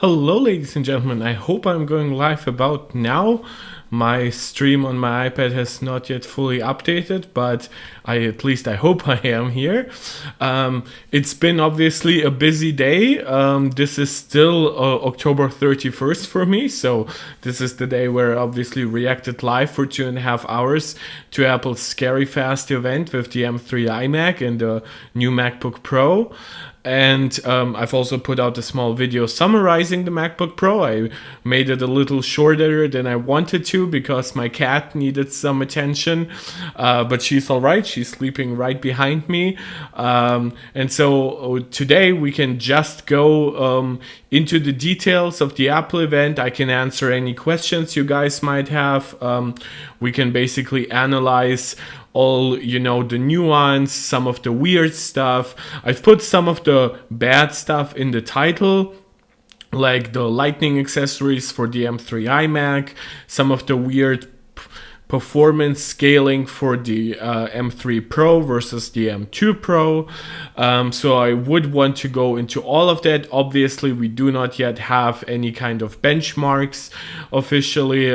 Hello, ladies and gentlemen. I hope I'm going live about now. My stream on my iPad has not yet fully updated, but at least I hope I am here. It's been obviously a busy day. This is still October 31st for me, so this is the day where I obviously reacted live for 2.5 hours to Apple's Scary Fast event with the M3 iMac and the new MacBook Pro. And I've also put out a small video summarizing the MacBook Pro. I made it a little shorter than I wanted to because my cat needed some attention. But she's all right. She's sleeping right behind me. And so today we can just go into the details of the Apple event. I can answer any questions you guys might have. We can basically analyze all the nuance, some of the weird stuff. I've put some of the bad stuff in the title, like the lightning accessories for the M3 iMac, some of the weird performance scaling for the M3 Pro versus the M2 Pro. So I would want to go into all of that. Obviously, we do not yet have any kind of benchmarks officially.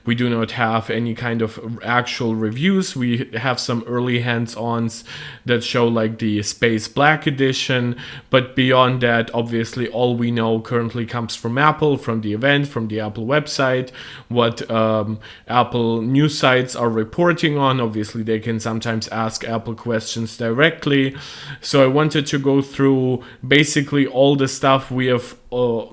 We do not have any kind of actual reviews. We have some early hands-ons that show like the Space Black edition. But beyond that, obviously, all we know currently comes from Apple, from the event, from the Apple website, what Apple news sites are reporting on. Obviously, they can sometimes ask Apple questions directly. So I wanted to go through basically all the stuff we have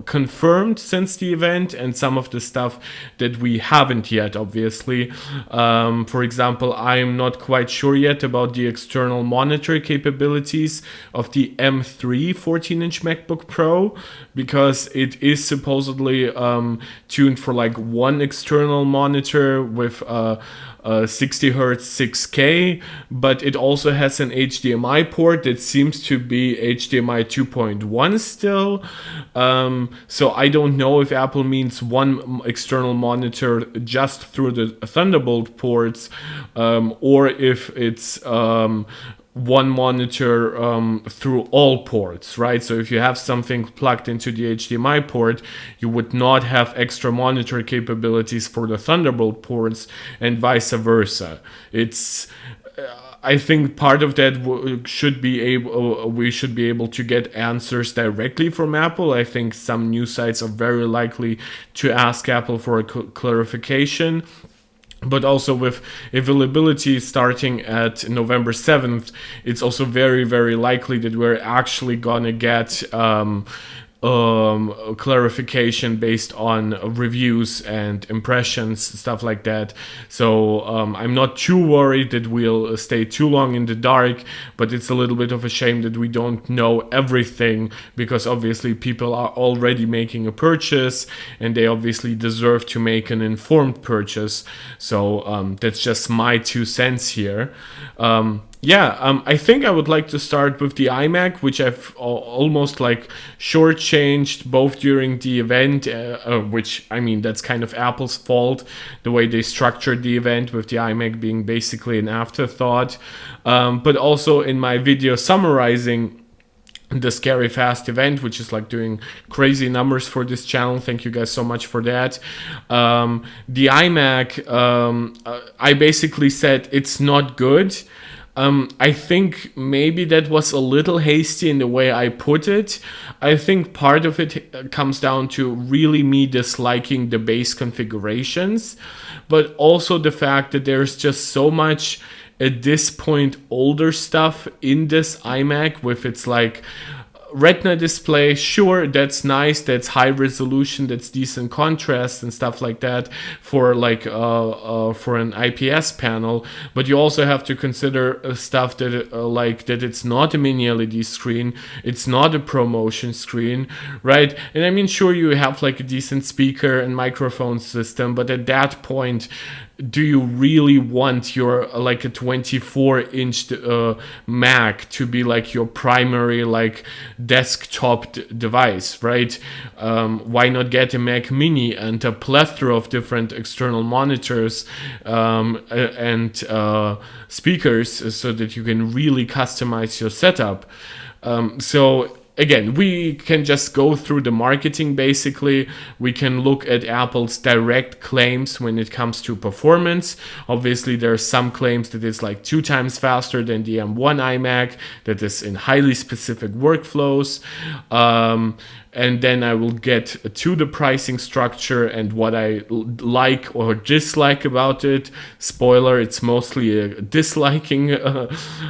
confirmed since the event and some of the stuff that we haven't yet, obviously. For example, I'm not quite sure yet about the external monitor capabilities of the M3 14-inch MacBook Pro because it is supposedly tuned for like one external monitor with 60 hertz 6K, but it also has an HDMI port that seems to be HDMI 2.1 still. So I don't know if Apple means one external monitor just through the Thunderbolt ports, or if it's one monitor through all ports, right? So if you have something plugged into the HDMI port, you would not have extra monitor capabilities for the Thunderbolt ports and vice versa. I think part of that we should be able to get answers directly from Apple. I think some news sites are very likely to ask Apple for a clarification. But also with availability starting at November 7th, it's also very, very likely that we're actually gonna get clarification based on reviews and impressions, stuff like that. So I'm not too worried that we'll stay too long in the dark, but it's a little bit of a shame that we don't know everything because obviously people are already making a purchase and they obviously deserve to make an informed purchase. So that's just my 2 cents here. I think I would like to start with the iMac, which I've almost like shortchanged both during the event, which I mean, that's kind of Apple's fault, the way they structured the event with the iMac being basically an afterthought. But also in my video summarizing the Scary Fast event, which is like doing crazy numbers for this channel. Thank you guys so much for that. The iMac, I basically said it's not good. I think maybe that was a little hasty in the way I put it. I think part of it comes down to really me disliking the base configurations, but also the fact that there's just so much at this point older stuff in this iMac with its like Retina display. Sure, that's nice, that's high resolution, that's decent contrast and stuff like that for like for an IPS panel, but you also have to consider stuff that like that it's not a mini LED screen, it's not a ProMotion screen, right? And I mean, sure, you have like a decent speaker and microphone system, but at that point, do you really want your like a 24-inch Mac to be like your primary like desktop device, right? Why not get a Mac Mini and a plethora of different external monitors and speakers so that you can really customize your setup? So again, we can just go through the marketing. Basically, we can look at Apple's direct claims when it comes to performance. Obviously, there are some claims that it's like 2 times faster than the M1 iMac, that is in highly specific workflows. And then I will get to the pricing structure and what I like or dislike about it. Spoiler, it's mostly a disliking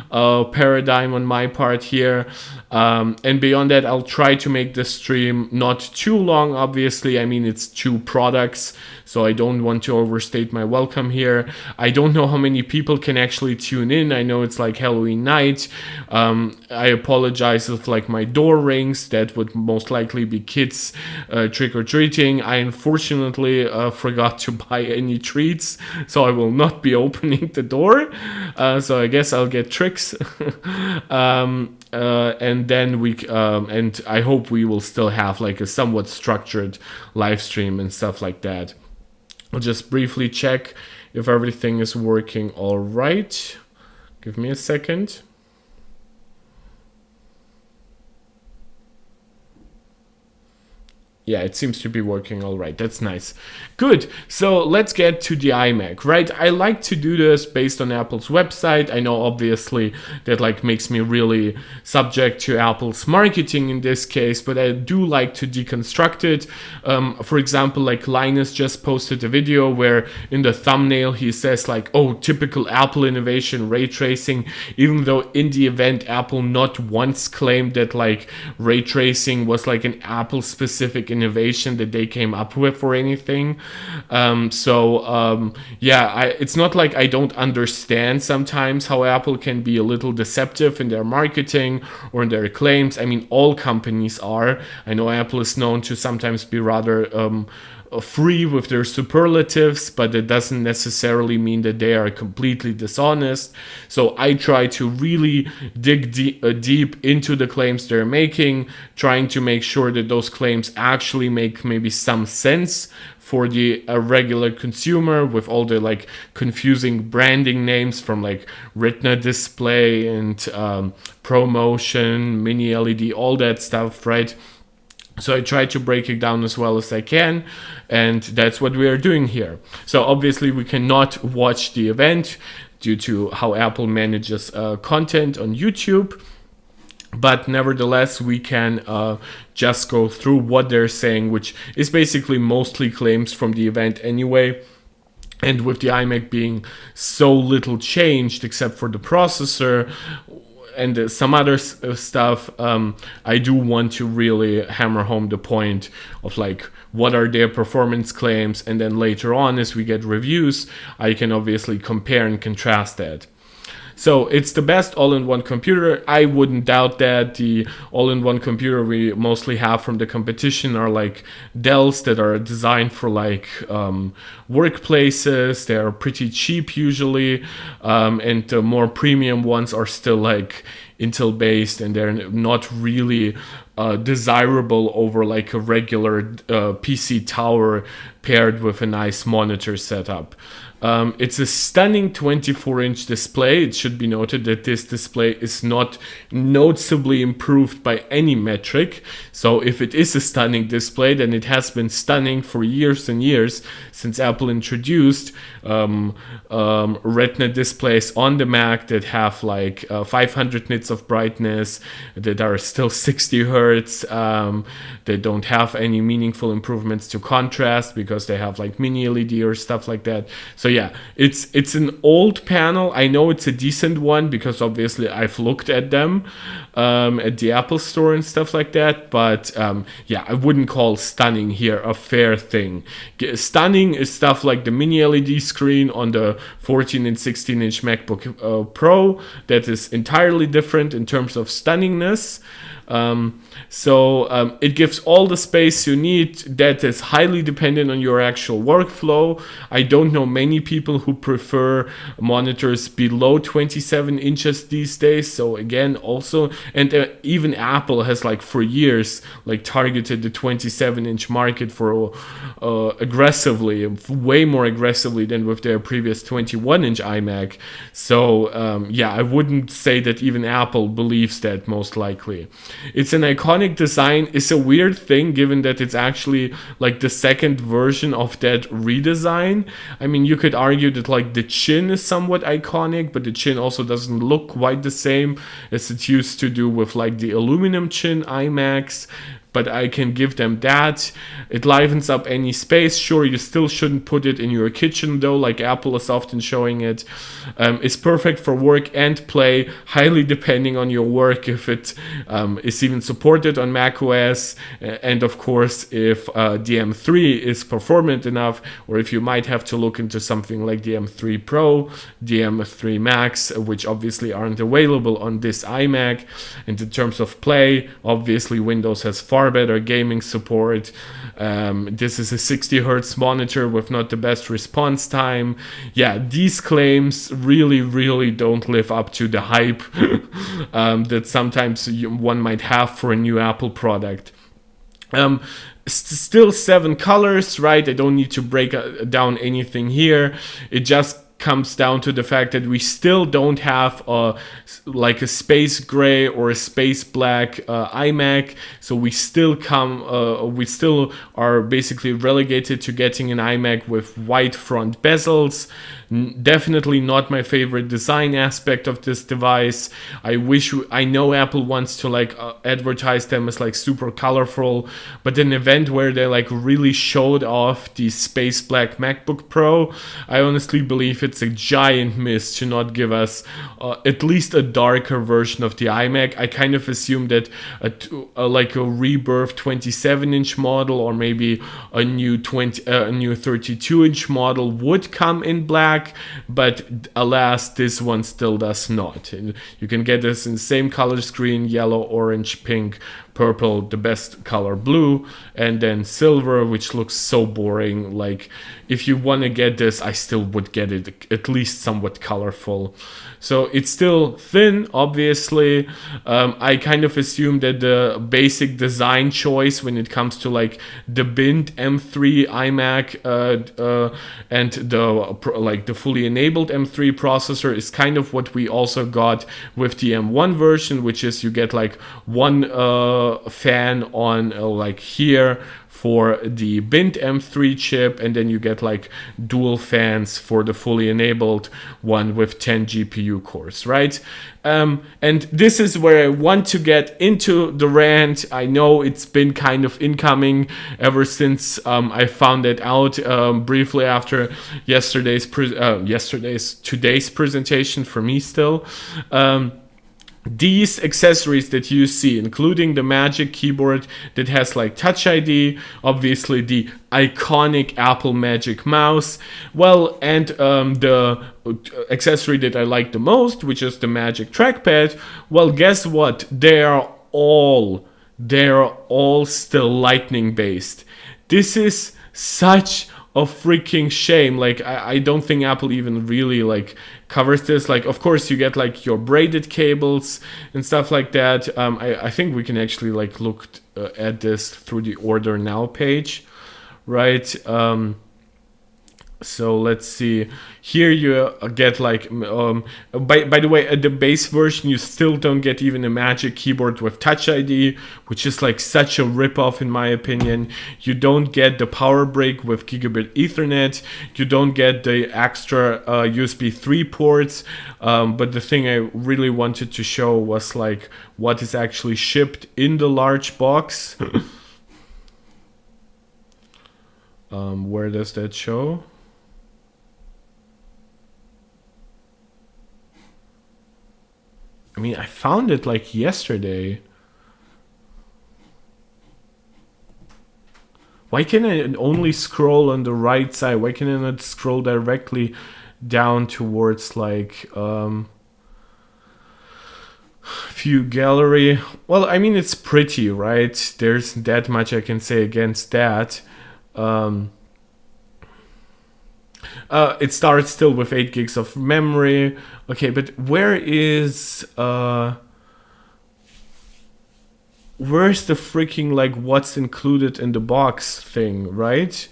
paradigm on my part here. And beyond that, I'll try to make the stream not too long, obviously. I mean, it's 2 products, so I don't want to overstate my welcome here. I don't know how many people can actually tune in. I know it's like Halloween night. I apologize if like my door rings. That would most likely be kids trick-or-treating. I unfortunately forgot to buy any treats, so I will not be opening the door. So I guess I'll get tricks. And then and I hope we will still have like a somewhat structured live stream and stuff like that. I'll just briefly check if everything is working all right. Give me a second. Yeah, it seems to be working all right. That's nice. Good. So let's get to the iMac, right? I like to do this based on Apple's website. I know obviously that like makes me really subject to Apple's marketing in this case, but I do like to deconstruct it. For example, like Linus just posted a video where in the thumbnail he says like, oh, typical Apple innovation, ray tracing, even though in the event Apple not once claimed that like ray tracing was like an Apple specific innovation that they came up with or anything. It's not like I don't understand sometimes how Apple can be a little deceptive in their marketing or in their claims. I mean, all companies are. I know Apple is known to sometimes be rather free with their superlatives, but it doesn't necessarily mean that they are completely dishonest. So I try to really dig deep into the claims they're making, trying to make sure that those claims actually make maybe some sense for the regular consumer, with all the like confusing branding names from like Retina display and ProMotion, mini LED, all that stuff, right? So I try to break it down as well as I can, and that's what we are doing here. So obviously we cannot watch the event due to how Apple manages content on YouTube, but nevertheless we can just go through what they're saying, which is basically mostly claims from the event anyway. And with the iMac being so little changed except for the processor and some other stuff, I do want to really hammer home the point of like what are their performance claims, and then later on as we get reviews I can obviously compare and contrast that. So it's the best all-in-one computer. I wouldn't doubt that. The all-in-one computer we mostly have from the competition are like Dells that are designed for like workplaces. They are pretty cheap usually, and the more premium ones are still like Intel based, and they're not really desirable over like a regular PC tower paired with a nice monitor setup. It's a stunning 24-inch display. It should be noted that this display is not noticeably improved by any metric. So if it is a stunning display, then it has been stunning for years and years since Apple introduced Retina displays on the Mac that have like 500 nits of brightness, that are still 60 hertz. They don't have any meaningful improvements to contrast because they have like mini LED or stuff like that. So yeah, it's an old panel. I know it's a decent one because obviously I've looked at them at the Apple Store and stuff like that. But I wouldn't call stunning here a fair thing. Stunning is stuff like the mini LED screen on the 14 and 16-inch MacBook Pro. That is entirely different in terms of stunningness. It gives all the space you need. That is highly dependent on your actual workflow. I don't know many people who prefer monitors below 27 inches these days. So again, also, and even Apple has like for years like targeted the 27-inch market for aggressively, way more aggressively than with their previous 21-inch iMac. So I wouldn't say that even Apple believes that, most likely. it's an iconic design. It's a weird thing given that it's actually like the second version of that redesign. I mean, you could argue that like the chin is somewhat iconic, but the chin also doesn't look quite the same as it used to do with like the aluminum chin iMacs. But I can give them that. It livens up any space. Sure, you still shouldn't put it in your kitchen though, like Apple is often showing it. It's perfect for work and play, highly depending on your work, if it is even supported on macOS, and of course if the M3 is performant enough, or if you might have to look into something like the M3 Pro, the M3 Max, which obviously aren't available on this iMac. And in terms of play, obviously Windows has far better gaming support. This is a 60 Hz monitor with not the best response time. Yeah, these claims really don't live up to the hype that sometimes one might have for a new Apple product. Still 7 colors, right? I don't need to break down anything here. It just comes down to the fact that we still don't have like a space gray or a space black iMac, so we still are basically relegated to getting an iMac with white front bezels. Definitely not my favorite design aspect of this device. I know Apple wants to like advertise them as like super colorful, but an event where they like really showed off the space black MacBook Pro, I honestly believe it's a giant miss to not give us at least a darker version of the iMac. I kind of assume that like a rebirth 27-inch model, or maybe a new 32-inch model would come in black, but alas, this one still does not. And you can get this in the same color screen: yellow, orange, pink, purple, the best color blue, and then silver, which looks so boring. Like, if you want to get this, I still would get it at least somewhat colorful. So it's still thin, obviously. I kind of assume that the basic design choice when it comes to like the binned M3 iMac and the fully enabled M3 processor is kind of what we also got with the M1 version, which is you get like one fan on like here for the binned M3 chip, and then you get like dual fans for the fully enabled one with 10 GPU cores, right? And this is where I want to get into the rant. I know it's been kind of incoming ever since I found it out briefly after today's presentation for me still. These accessories that you see, including the Magic Keyboard that has like Touch ID, obviously the iconic Apple Magic Mouse, well, and the accessory that I like the most, which is the Magic Trackpad, well, guess what? They're all still Lightning based. This is such a freaking shame. Like, I don't think Apple even really like covers this. Like, of course you get like your braided cables and stuff like that. I think we can actually like look at this through the Order Now page, right? So let's see. Here you get like, by the way, at the base version, you still don't get even a Magic Keyboard with Touch ID, which is like such a ripoff in my opinion. You don't get the power brick with Gigabit Ethernet. You don't get the extra USB 3 ports. But the thing I really wanted to show was like what is actually shipped in the large box. Where does that show? I mean, I found it like yesterday. Why can I only scroll on the right side? Why can I not scroll directly down towards like view gallery? Well, I mean, it's pretty, right? There's that much I can say against that. It starts still with 8 gigs of memory. Okay, but where's the freaking like what's included in the box thing, right?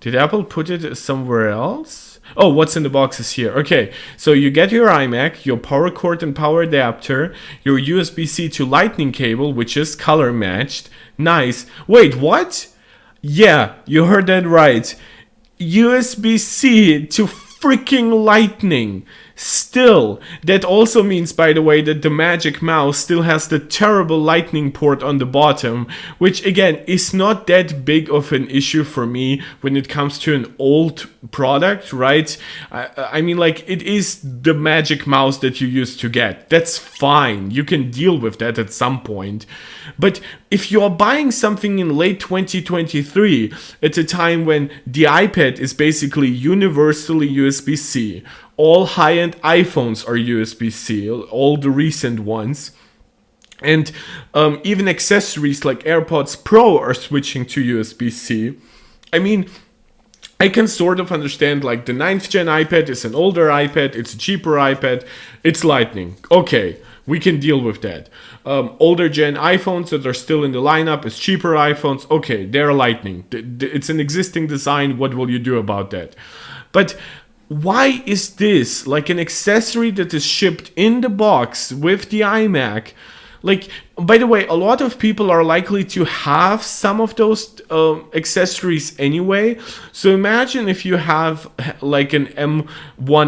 Did Apple put it somewhere else? Oh, what's in the box is here. Okay, so you get your iMac, your power cord and power adapter, your USB-C to Lightning cable, which is color matched. Nice. Wait, what? Yeah, you heard that right. USB-C to freaking Lightning. Still, that also means, by the way, that the Magic Mouse still has the terrible Lightning port on the bottom, which again is not that big of an issue for me when it comes to an old product, right? I mean, like, it is the Magic Mouse that you used to get. That's fine. You can deal with that at some point. But if you're buying something in late 2023, at a time when the iPad is basically universally USB-C, all high-end iPhones are USB-C, all the recent ones. And even accessories like AirPods Pro are switching to USB-C. I mean, I can sort of understand, like, the 9th gen iPad is an older iPad, it's a cheaper iPad, it's Lightning. Okay, we can deal with that. Older gen iPhones that are still in the lineup is cheaper iPhones. Okay, they're Lightning. It's an existing design, what will you do about that? But why is this, like, an accessory that is shipped in the box with the iMac? Like, by the way, a lot of people are likely to have some of those accessories anyway. So imagine if you have like an M1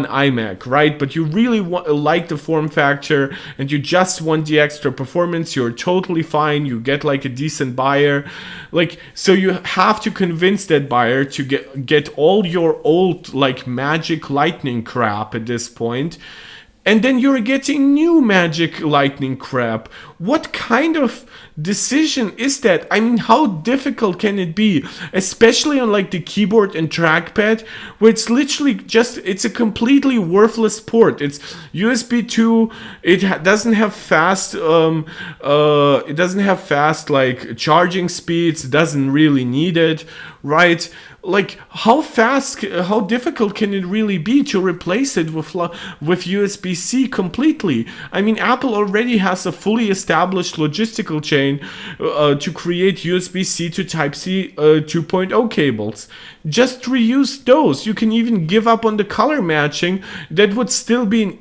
iMac, right? But you really like the form factor and you just want the extra performance. You're totally fine. You get like a decent buyer. Like, so you have to convince that buyer to get all your old like Magic Lightning crap at this point. And then you're getting new Magic Lightning crap. What kind of decision is that? I mean, how difficult can it be? Especially on like the keyboard and trackpad, where it's literally just, it's a completely worthless port. It's USB 2, it doesn't have fast, like charging speeds, doesn't really need it, right? Like, how difficult can it really be to replace it with USB-C completely? I mean, Apple already has a fully established logistical chain to create USB-C to Type-C 2.0 cables. Just reuse those. You can even give up on the color matching. That would still be an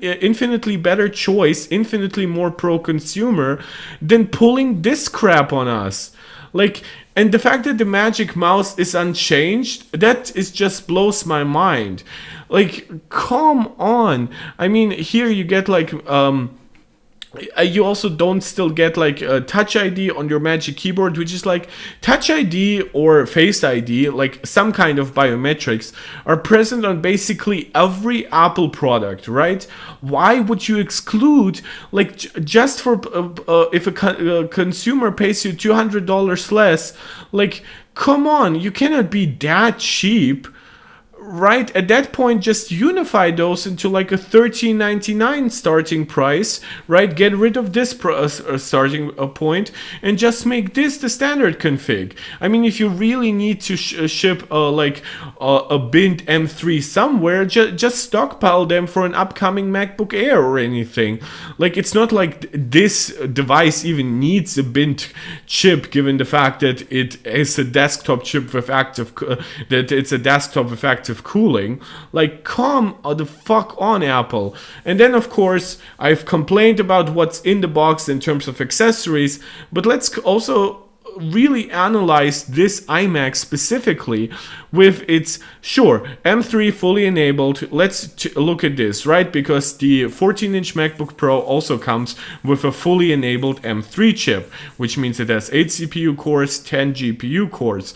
infinitely better choice, infinitely more pro-consumer than pulling this crap on us. Like, and the fact that the Magic Mouse is unchanged, that is just blows my mind. Like, come on. I mean, here you get like, you also don't still get like a Touch ID on your Magic Keyboard, which is like Touch ID or Face ID, like some kind of biometrics, are present on basically every Apple product, right? Why would you exclude, like, just for if a consumer pays you $200 less? Like, come on, you cannot be that cheap. Right, at that point, just unify those into like a $13.99 starting price, right? Get rid of this starting point and just make this the standard config. I mean, if you really need to ship a bint M3 somewhere, just stockpile them for an upcoming MacBook Air or anything. Like, it's not like this device even needs a bint chip, given the fact that it is a desktop chip with active cooling. Like, come the fuck on, Apple. And then, of course, I've complained about what's in the box in terms of accessories, but let's also really analyze this iMac specifically with its, sure, M3 fully enabled. Let's look at this, right? Because the 14-inch MacBook Pro also comes with a fully enabled M3 chip, which means it has 8 CPU cores, 10 GPU cores.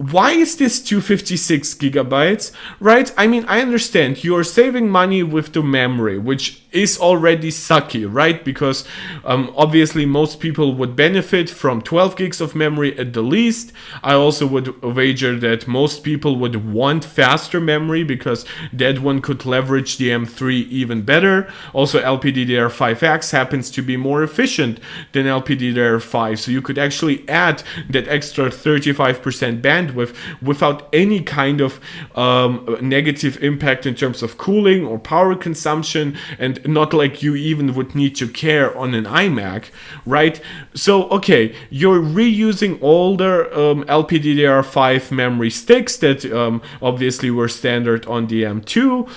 Why is this 256 gigabytes, right? I mean, I understand you're saving money with the memory, which is already sucky, right? Because obviously most people would benefit from 12 gigs of memory at the least. I also would wager that most people would want faster memory because that one could leverage the M3 even better. Also, LPDDR5X happens to be more efficient than LPDDR5, so you could actually add that extra 35% bandwidth without any kind of negative impact in terms of cooling or power consumption, and and not like you even would need to care on an iMac, right? So, okay, you're reusing older LPDDR5 memory sticks that obviously were standard on the M2.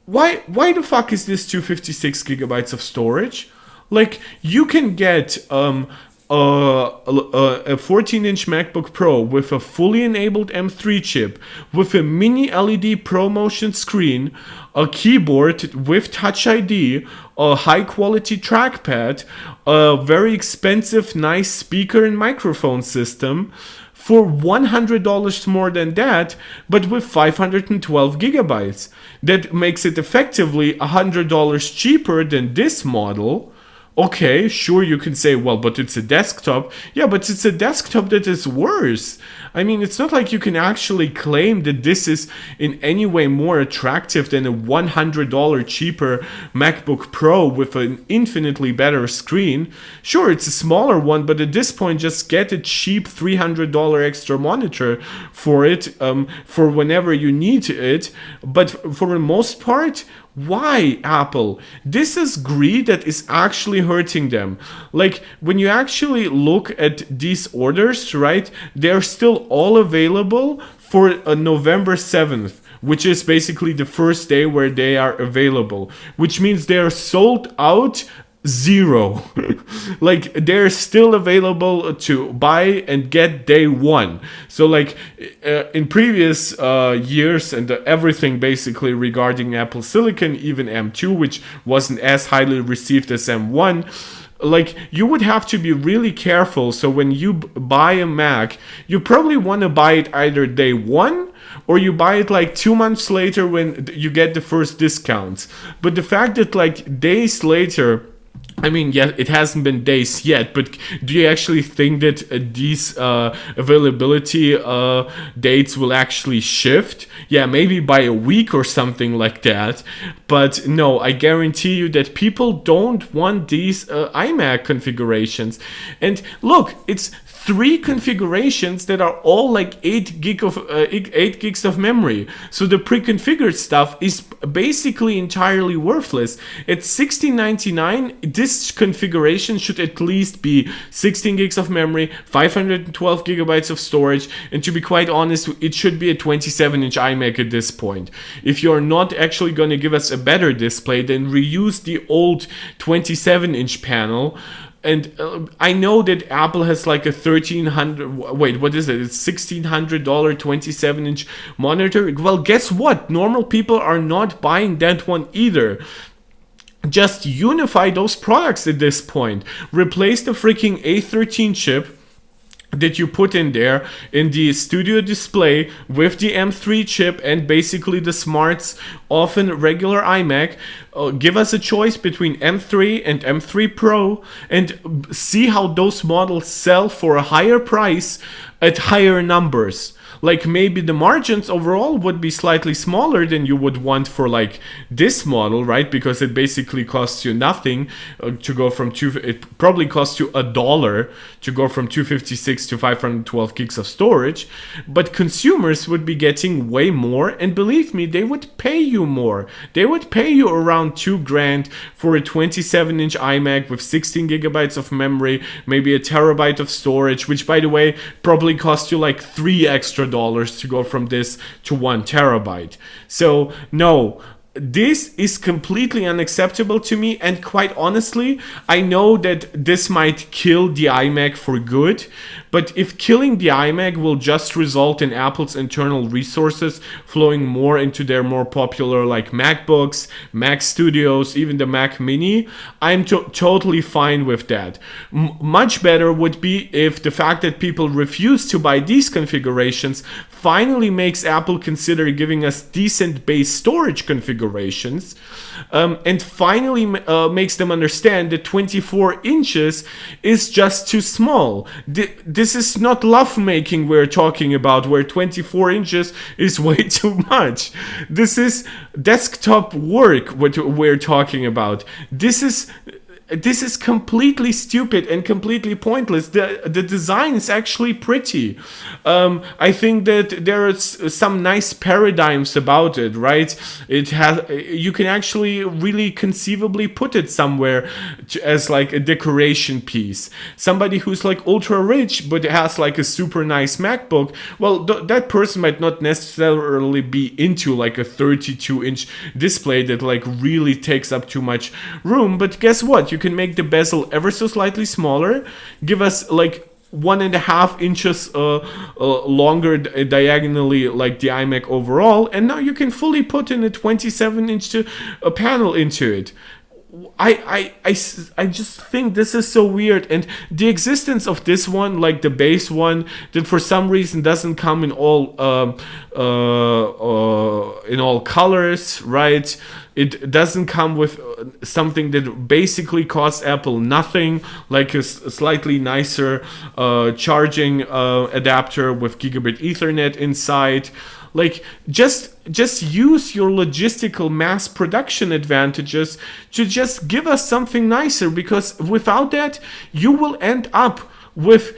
Why the fuck is this 256 gigabytes of storage? Like, you can get a 14-inch MacBook Pro with a fully enabled M3 chip, with a mini LED ProMotion screen, a keyboard with Touch ID, a high-quality trackpad, a very expensive, nice speaker and microphone system, for $100 more than that, but with 512 gigabytes. That makes it effectively $100 cheaper than this model. Okay, sure, you can say, well, but it's a desktop. Yeah, but it's a desktop that is worse. I mean, it's not like you can actually claim that this is in any way more attractive than a $100 cheaper MacBook Pro with an infinitely better screen. Sure, it's a smaller one, but at this point, just get a cheap $300 extra monitor for it, for whenever you need it. But for the most part, why, Apple? This is greed that is actually hurting them. Like, when you actually look at these orders, right, they're still all available for November 7th, which is basically the first day where they are available, which means they're sold out zero. Like, they're still available to buy and get day one. So like in previous years, and everything basically regarding Apple Silicon, even M2, which wasn't as highly received as M1, like, you would have to be really careful. So when you buy a Mac, you probably want to buy it either day one, or you buy it like 2 months later when you get the first discounts. But the fact that like days later, I mean, yeah, it hasn't been days yet, but do you actually think that these availability dates will actually shift? Yeah, maybe by a week or something like that. But no, I guarantee you that people don't want these iMac configurations. And look, it's 3 configurations that are all like 8 gigs of memory. So the pre-configured stuff is basically entirely worthless. At $16.99, this configuration should at least be 16 gigs of memory, 512 gigabytes of storage, and to be quite honest, it should be a 27-inch iMac at this point. If you're not actually going to give us a better display, then reuse the old 27-inch panel. And I know that Apple has like a what is it? It's $1,600 27-inch monitor. Well, guess what? Normal people are not buying that one either. Just unify those products at this point. Replace the freaking A13 chip that you put in there in the studio display with the M3 chip and basically the smarts of a regular iMac. Give us a choice between M3 and M3 Pro and see how those models sell for a higher price at higher numbers. Like, maybe the margins overall would be slightly smaller than you would want for like this model, right? Because it basically costs you nothing to go from it probably costs you $1 to go from 256 to 512 gigs of storage. But consumers would be getting way more, and believe me, they would pay you more. They would pay you around $2,000 for a 27-inch iMac with 16 gigabytes of memory, maybe a terabyte of storage, which by the way probably cost you like $3 extra to go from this to 1 terabyte. So no, this is completely unacceptable to me, and quite honestly, I know that this might kill the iMac for good, but if killing the iMac will just result in Apple's internal resources flowing more into their more popular like MacBooks, Mac Studios, even the Mac Mini, I'm totally fine with that. Much better would be if the fact that people refuse to buy these configurations finally makes Apple consider giving us decent base storage configurations, and finally makes them understand that 24 inches is just too small. This is not lovemaking we're talking about, where 24 inches is way too much. This is desktop work what we're talking about. This is this is completely stupid and completely pointless. The design is actually pretty. I think that there's some nice paradigms about it, right? It has, you can actually really conceivably put it somewhere as like a decoration piece. Somebody who's like ultra rich but has like a super nice MacBook, well, that person might not necessarily be into like a 32-inch display that like really takes up too much room. But guess what? You can make the bezel ever so slightly smaller, give us like 1.5 inches longer diagonally, like the iMac overall, and now you can fully put in a 27-inch panel into it. I just think this is so weird, and the existence of this one, like the base one, that for some reason doesn't come in all colors, right? It doesn't come with something that basically costs Apple nothing, like a slightly nicer charging adapter with gigabit Ethernet inside. Like, just use your logistical mass production advantages to just give us something nicer, because without that, you will end up with,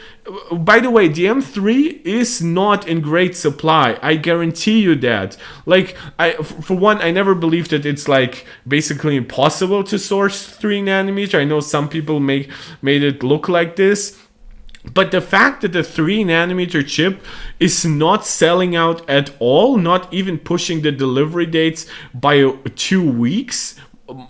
by the way, the M3 is not in great supply. I guarantee you that. Like, for one, I never believed that it's like basically impossible to source 3 nanometer. I know some people made it look like this. But the fact that the 3 nanometer chip is not selling out at all, not even pushing the delivery dates by 2 weeks,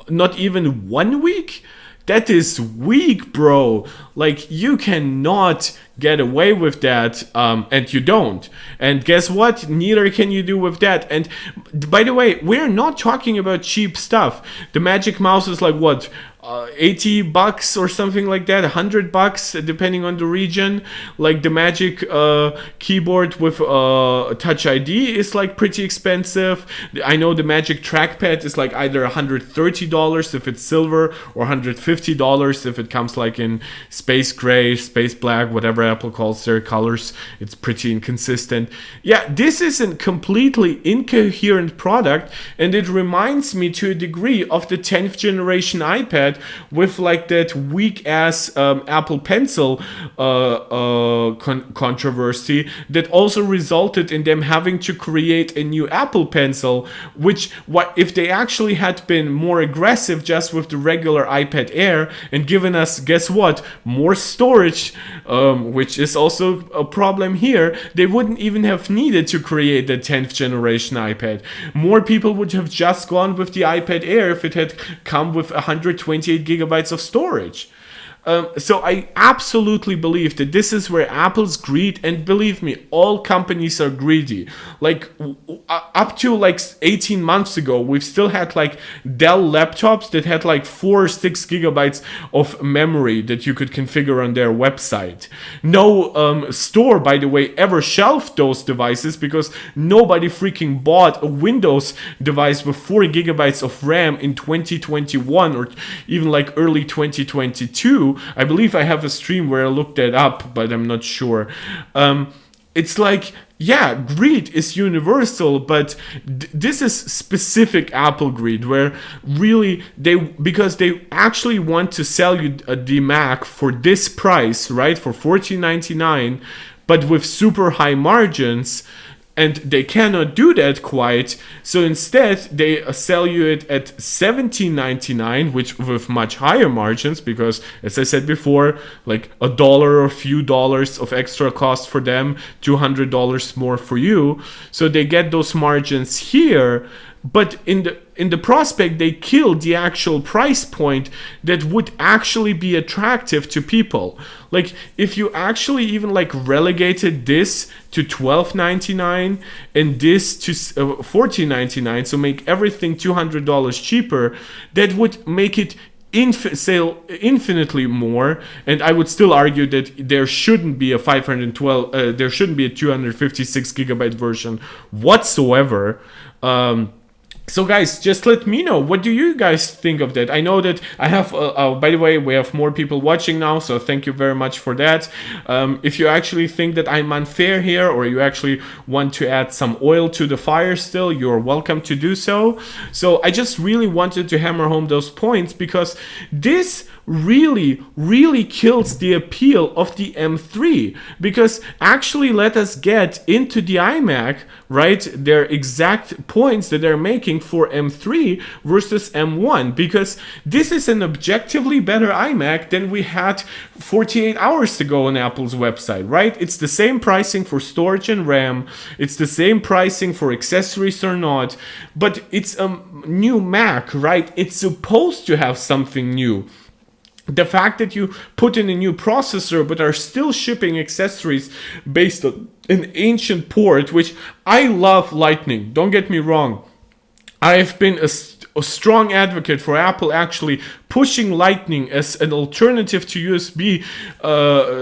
not even 1 week, that is weak, bro. Like, you cannot get away with that, and you don't. And guess what? Neither can you do with that. And by the way, we're not talking about cheap stuff. The Magic Mouse is like, what, $80 or something like that, $100 depending on the region. Like the Magic keyboard with Touch ID is like pretty expensive. I know the Magic trackpad is like either $130 if it's silver, or $150 if it comes like in space gray, space black, whatever Apple calls their colors. It's pretty inconsistent. Yeah, this is a completely incoherent product, and it reminds me to a degree of the 10th generation iPad with like that weak ass Apple Pencil controversy that also resulted in them having to create a new Apple Pencil, which, what if they actually had been more aggressive just with the regular iPad Air and given us, guess what, more storage, which is also a problem here, they wouldn't even have needed to create the 10th generation iPad. More people would have just gone with the iPad Air if it had come with 128 gigabytes of storage. So I absolutely believe that this is where Apple's greed, and believe me, all companies are greedy. Like up to like 18 months ago, we've still had like Dell laptops that had like 4 or 6 gigabytes of memory that you could configure on their website. No store, by the way, ever shelved those devices because nobody freaking bought a Windows device with 4 gigabytes of RAM in 2021 or even like early 2022. I believe I have a stream where I looked that up, but I'm not sure. It's like, yeah, greed is universal, but this is specific Apple greed, where really because they actually want to sell you the Mac for this price, right, for $14.99, but with super high margins. And they cannot do that quite, so instead they sell you it at $17.99, which with much higher margins, because as I said before, like $1 or a few dollars of extra cost for them, $200 more for you. So they get those margins here, but in the prospect they kill the actual price point that would actually be attractive to people. Like if you actually even like relegated this to $12.99 and this to $14.99, so make everything $200 cheaper, that would make it sale infinitely more. And I would still argue that there shouldn't be a 256 gigabyte version whatsoever. So guys, just let me know, what do you guys think of that? I know that I have, by the way, we have more people watching now, so thank you very much for that. If you actually think that I'm unfair here, or you actually want to add some oil to the fire still, you're welcome to do so. So I just really wanted to hammer home those points, because this really kills the appeal of the M3, because actually let us get into the iMac, right? Their exact points that they're making for M3 versus M1, because this is an objectively better iMac than we had 48 hours ago on Apple's website, right? It's the same pricing for storage and RAM, it's the same pricing for accessories or not, but it's a new Mac, right? It's supposed to have something new. The fact that you put in a new processor but are still shipping accessories based on an ancient port, which I love Lightning, don't get me wrong. I've been a strong advocate for Apple actually pushing Lightning as an alternative to USB,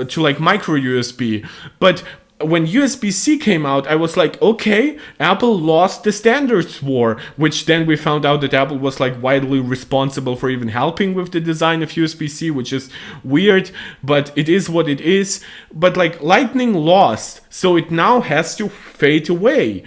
to like micro USB. But when USB-C came out, I was like, okay, Apple lost the standards war, which then we found out that Apple was like widely responsible for even helping with the design of USB-C, which is weird, but it is what it is. But like Lightning lost, so it now has to fade away.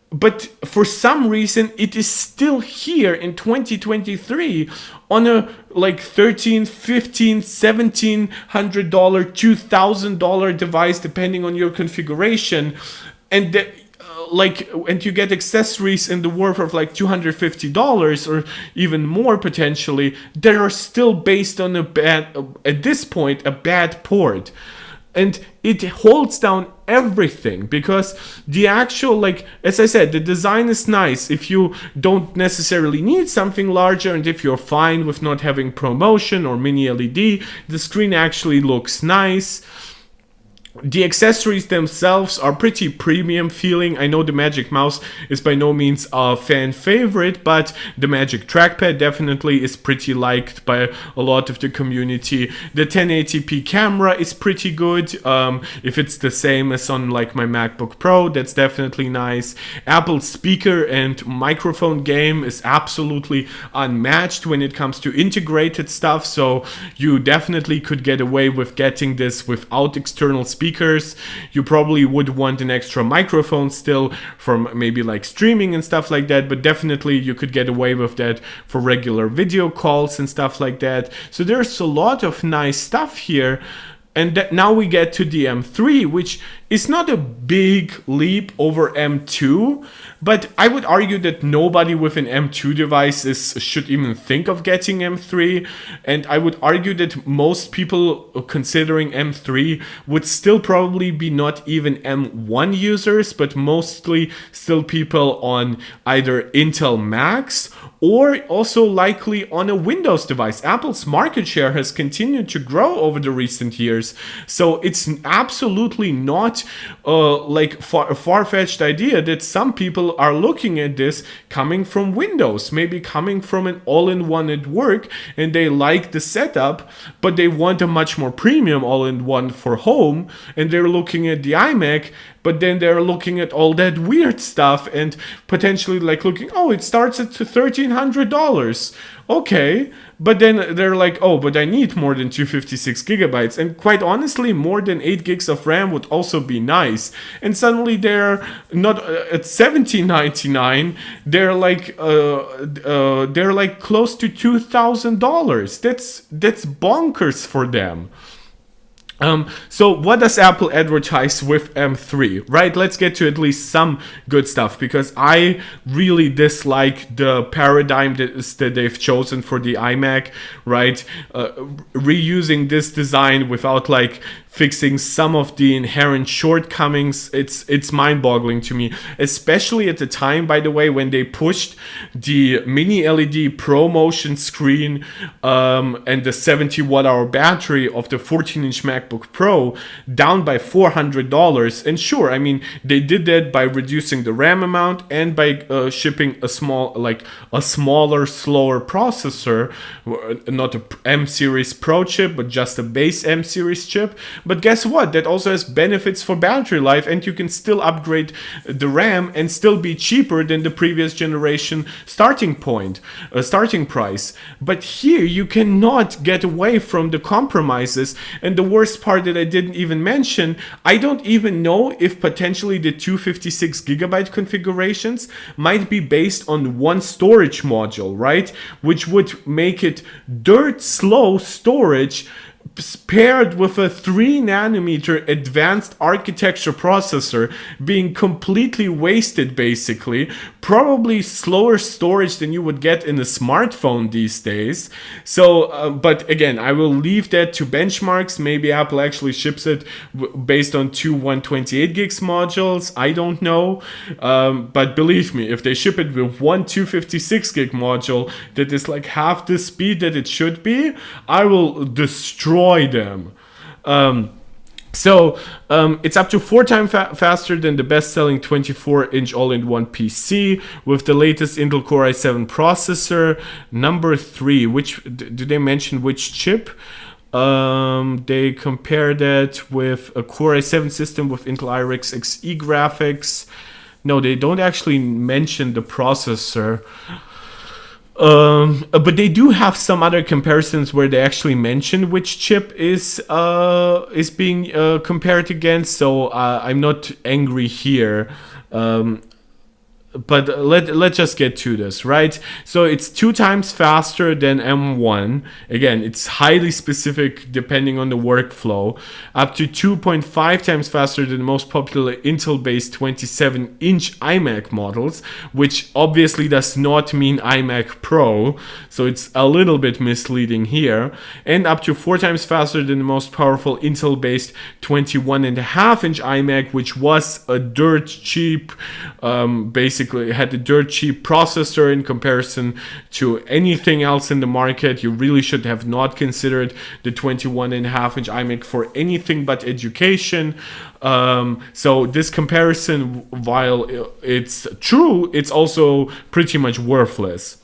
But for some reason, it is still here in 2023 on a like $1,300, $1,500, $1,700, $2,000 device, depending on your configuration. And and you get accessories in the worth of like $250 or even more potentially that are still based on at this point, a bad port. And it holds down everything, because the actual, like, as I said, the design is nice if you don't necessarily need something larger, and if you're fine with not having ProMotion or mini LED, the screen actually looks nice. The accessories themselves are pretty premium feeling. I know the Magic Mouse is by no means a fan favorite, but the Magic Trackpad definitely is pretty liked by a lot of the community. The 1080p camera is pretty good. If it's the same as on like my MacBook Pro, that's definitely nice. Apple's speaker and microphone game is absolutely unmatched when it comes to integrated stuff, so you definitely could get away with getting this without external speakers. You probably would want an extra microphone still for maybe like streaming and stuff like that, but definitely you could get away with that for regular video calls and stuff like that. So there's a lot of nice stuff here. And that now we get to the M3, which is not a big leap over M2, but I would argue that nobody with an M2 device should even think of getting M3. And I would argue that most people considering M3 would still probably be not even M1 users, but mostly still people on either Intel Macs or also likely on a Windows device. Apple's market share has continued to grow over the recent years, so it's absolutely not like a far-fetched idea that some people are looking at this coming from Windows, maybe coming from an all-in-one at work, and they like the setup, but they want a much more premium all-in-one for home, and they're looking at the iMac, but then they're looking at all that weird stuff and potentially like looking, oh, it starts at $1,300. Okay, but then they're like, oh, but I need more than 256 gigabytes. And quite honestly, more than 8 gigs of RAM would also be nice. And suddenly they're not at $1,799. They're like close to $2,000. That's bonkers for them. So what does Apple advertise with M3, right? Let's get to at least some good stuff, because I really dislike the paradigm that they've chosen for the iMac, right? Reusing this design without like fixing some of the inherent shortcomings, it's mind-boggling to me, especially at the time, by the way, when they pushed the mini LED ProMotion screen and the 70 watt-hour battery of the 14-inch MacBook Pro down by $400. And sure, I mean, they did that by reducing the RAM amount and by shipping a smaller, slower processor, not a M series Pro chip, but just a base M series chip. But guess what? That also has benefits for battery life, and you can still upgrade the RAM and still be cheaper than the previous generation starting price. But here you cannot get away from the compromises. And the worst part that I didn't even mention, I don't even know if potentially the 256 gigabyte configurations might be based on one storage module, right? Which would make it dirt slow storage paired with a 3 nanometer advanced architecture processor being completely wasted, basically. Probably slower storage than you would get in a smartphone these days. So, but again, I will leave that to benchmarks. Maybe Apple actually ships it based on two 128 gigs modules. I don't know. But believe me, if they ship it with one 256 gig module that is like half the speed that it should be, I will destroy them. It's up to 4 times faster than the best-selling 24-inch all-in-one PC with the latest Intel Core i7 processor. Number 3, which do they mention which chip? They compare that with a Core i7 system with Intel Iris Xe graphics. No, they don't actually mention the processor. But they do have some other comparisons where they actually mention which chip is being compared against. So I'm not angry here. But let's just get to this, right? So it's 2 times faster than M1. Again, it's highly specific depending on the workflow. Up to 2.5 times faster than the most popular Intel-based 27-inch iMac models, which obviously does not mean iMac Pro. So it's a little bit misleading here. And up to 4 times faster than the most powerful Intel-based 21.5-inch iMac, which was a dirt cheap, basically had a dirt cheap processor in comparison to anything else in the market. You really should have not considered the 21.5-inch iMac for anything but education. So this comparison, while it's true, it's also pretty much worthless.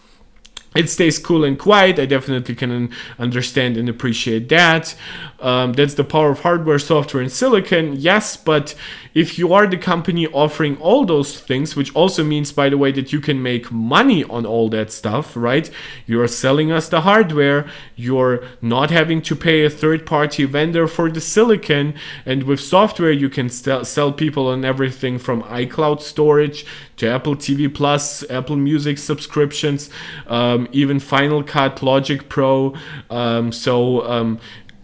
It stays cool and quiet. I definitely can understand and appreciate that. That's the power of hardware, software, and silicon. Yes, but if you are the company offering all those things, which also means, by the way, that you can make money on all that stuff, right? You're selling us the hardware. You're not having to pay a third-party vendor for the silicon. And with software, you can sell people on everything from iCloud storage to Apple TV Plus, Apple Music subscriptions, even Final Cut, Logic Pro.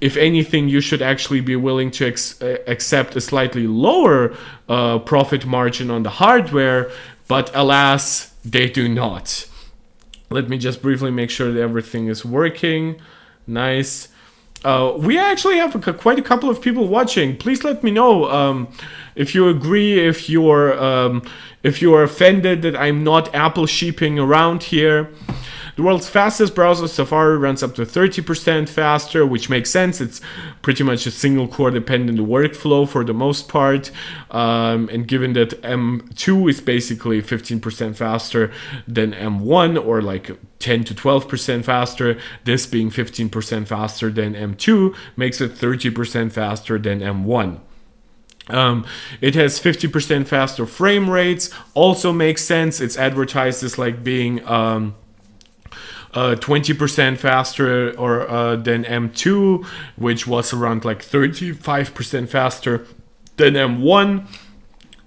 If anything, you should actually be willing to accept a slightly lower profit margin on the hardware, but alas, they do not. Let me just briefly make sure that everything is working. Nice. We actually have quite a couple of people watching. Please let me know if you agree, if you are offended that I'm not Apple sheeping around here. The world's fastest browser, Safari, runs up to 30% faster, which makes sense. It's pretty much a single core dependent workflow for the most part. And given that M2 is basically 15% faster than M1, or like 10 to 12% faster, this being 15% faster than M2 makes it 30% faster than M1. It has 50% faster frame rates, also makes sense. It's advertised as like being 20% faster than M2, which was around like 35% faster than M1,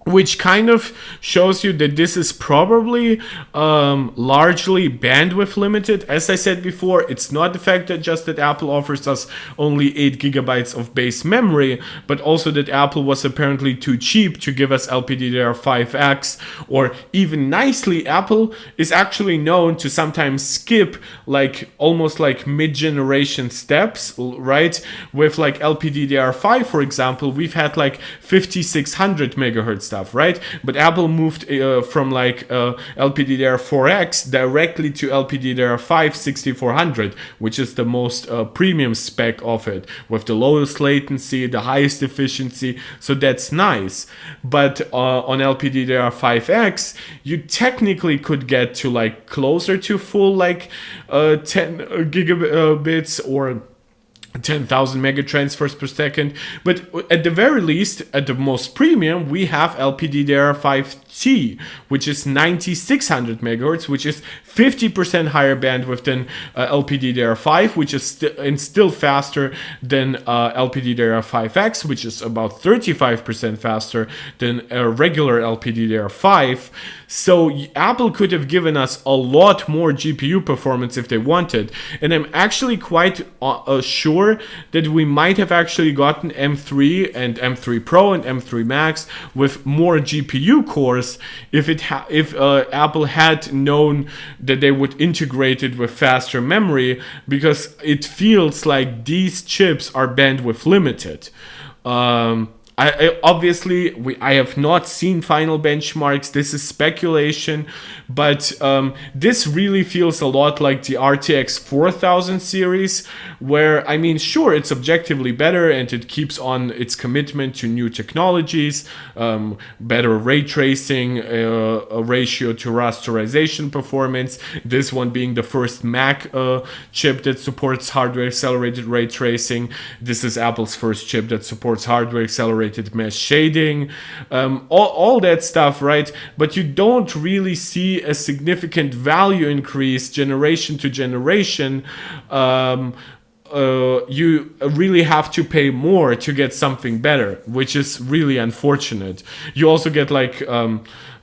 which kind of shows you that this is probably largely bandwidth limited. As I said before, it's not the fact that just that Apple offers us only 8 gigabytes of base memory, but also that Apple was apparently too cheap to give us LPDDR5X, or even nicely, Apple is actually known to sometimes skip like almost like mid-generation steps, right? With like LPDDR5, for example, we've had like 5600 megahertz stuff, right? But Apple moved from like LPDDR4X directly to LPDDR5 6400, which is the most premium spec of it, with the lowest latency, the highest efficiency. So that's nice. But on LPDDR5X, you technically could get to like closer to full like 10 gigabits or 10,000 mega transfers per second. But at the very least, at the most premium, we have LPDDR5T, which is 9600 megahertz, which is 50% higher bandwidth than LPDDR5, which is still faster than LPDDR5X, which is about 35% faster than a regular LPDDR5. So Apple could have given us a lot more GPU performance if they wanted. And I'm actually quite sure that we might have actually gotten M3 and M3 Pro and M3 Max with more GPU cores if Apple had known that they would integrate it with faster memory, because it feels like these chips are bandwidth limited. I have not seen final benchmarks. This is speculation, but this really feels a lot like the RTX 4000 series, where, I mean, sure, it's objectively better and it keeps on its commitment to new technologies, better ray tracing, a ratio to rasterization performance. This one being the first Mac chip that supports hardware accelerated ray tracing. This is Apple's first chip that supports hardware accelerated mesh shading, all that stuff, right? But you don't really see a significant value increase generation to generation. You really have to pay more to get something better, which is really unfortunate. You also get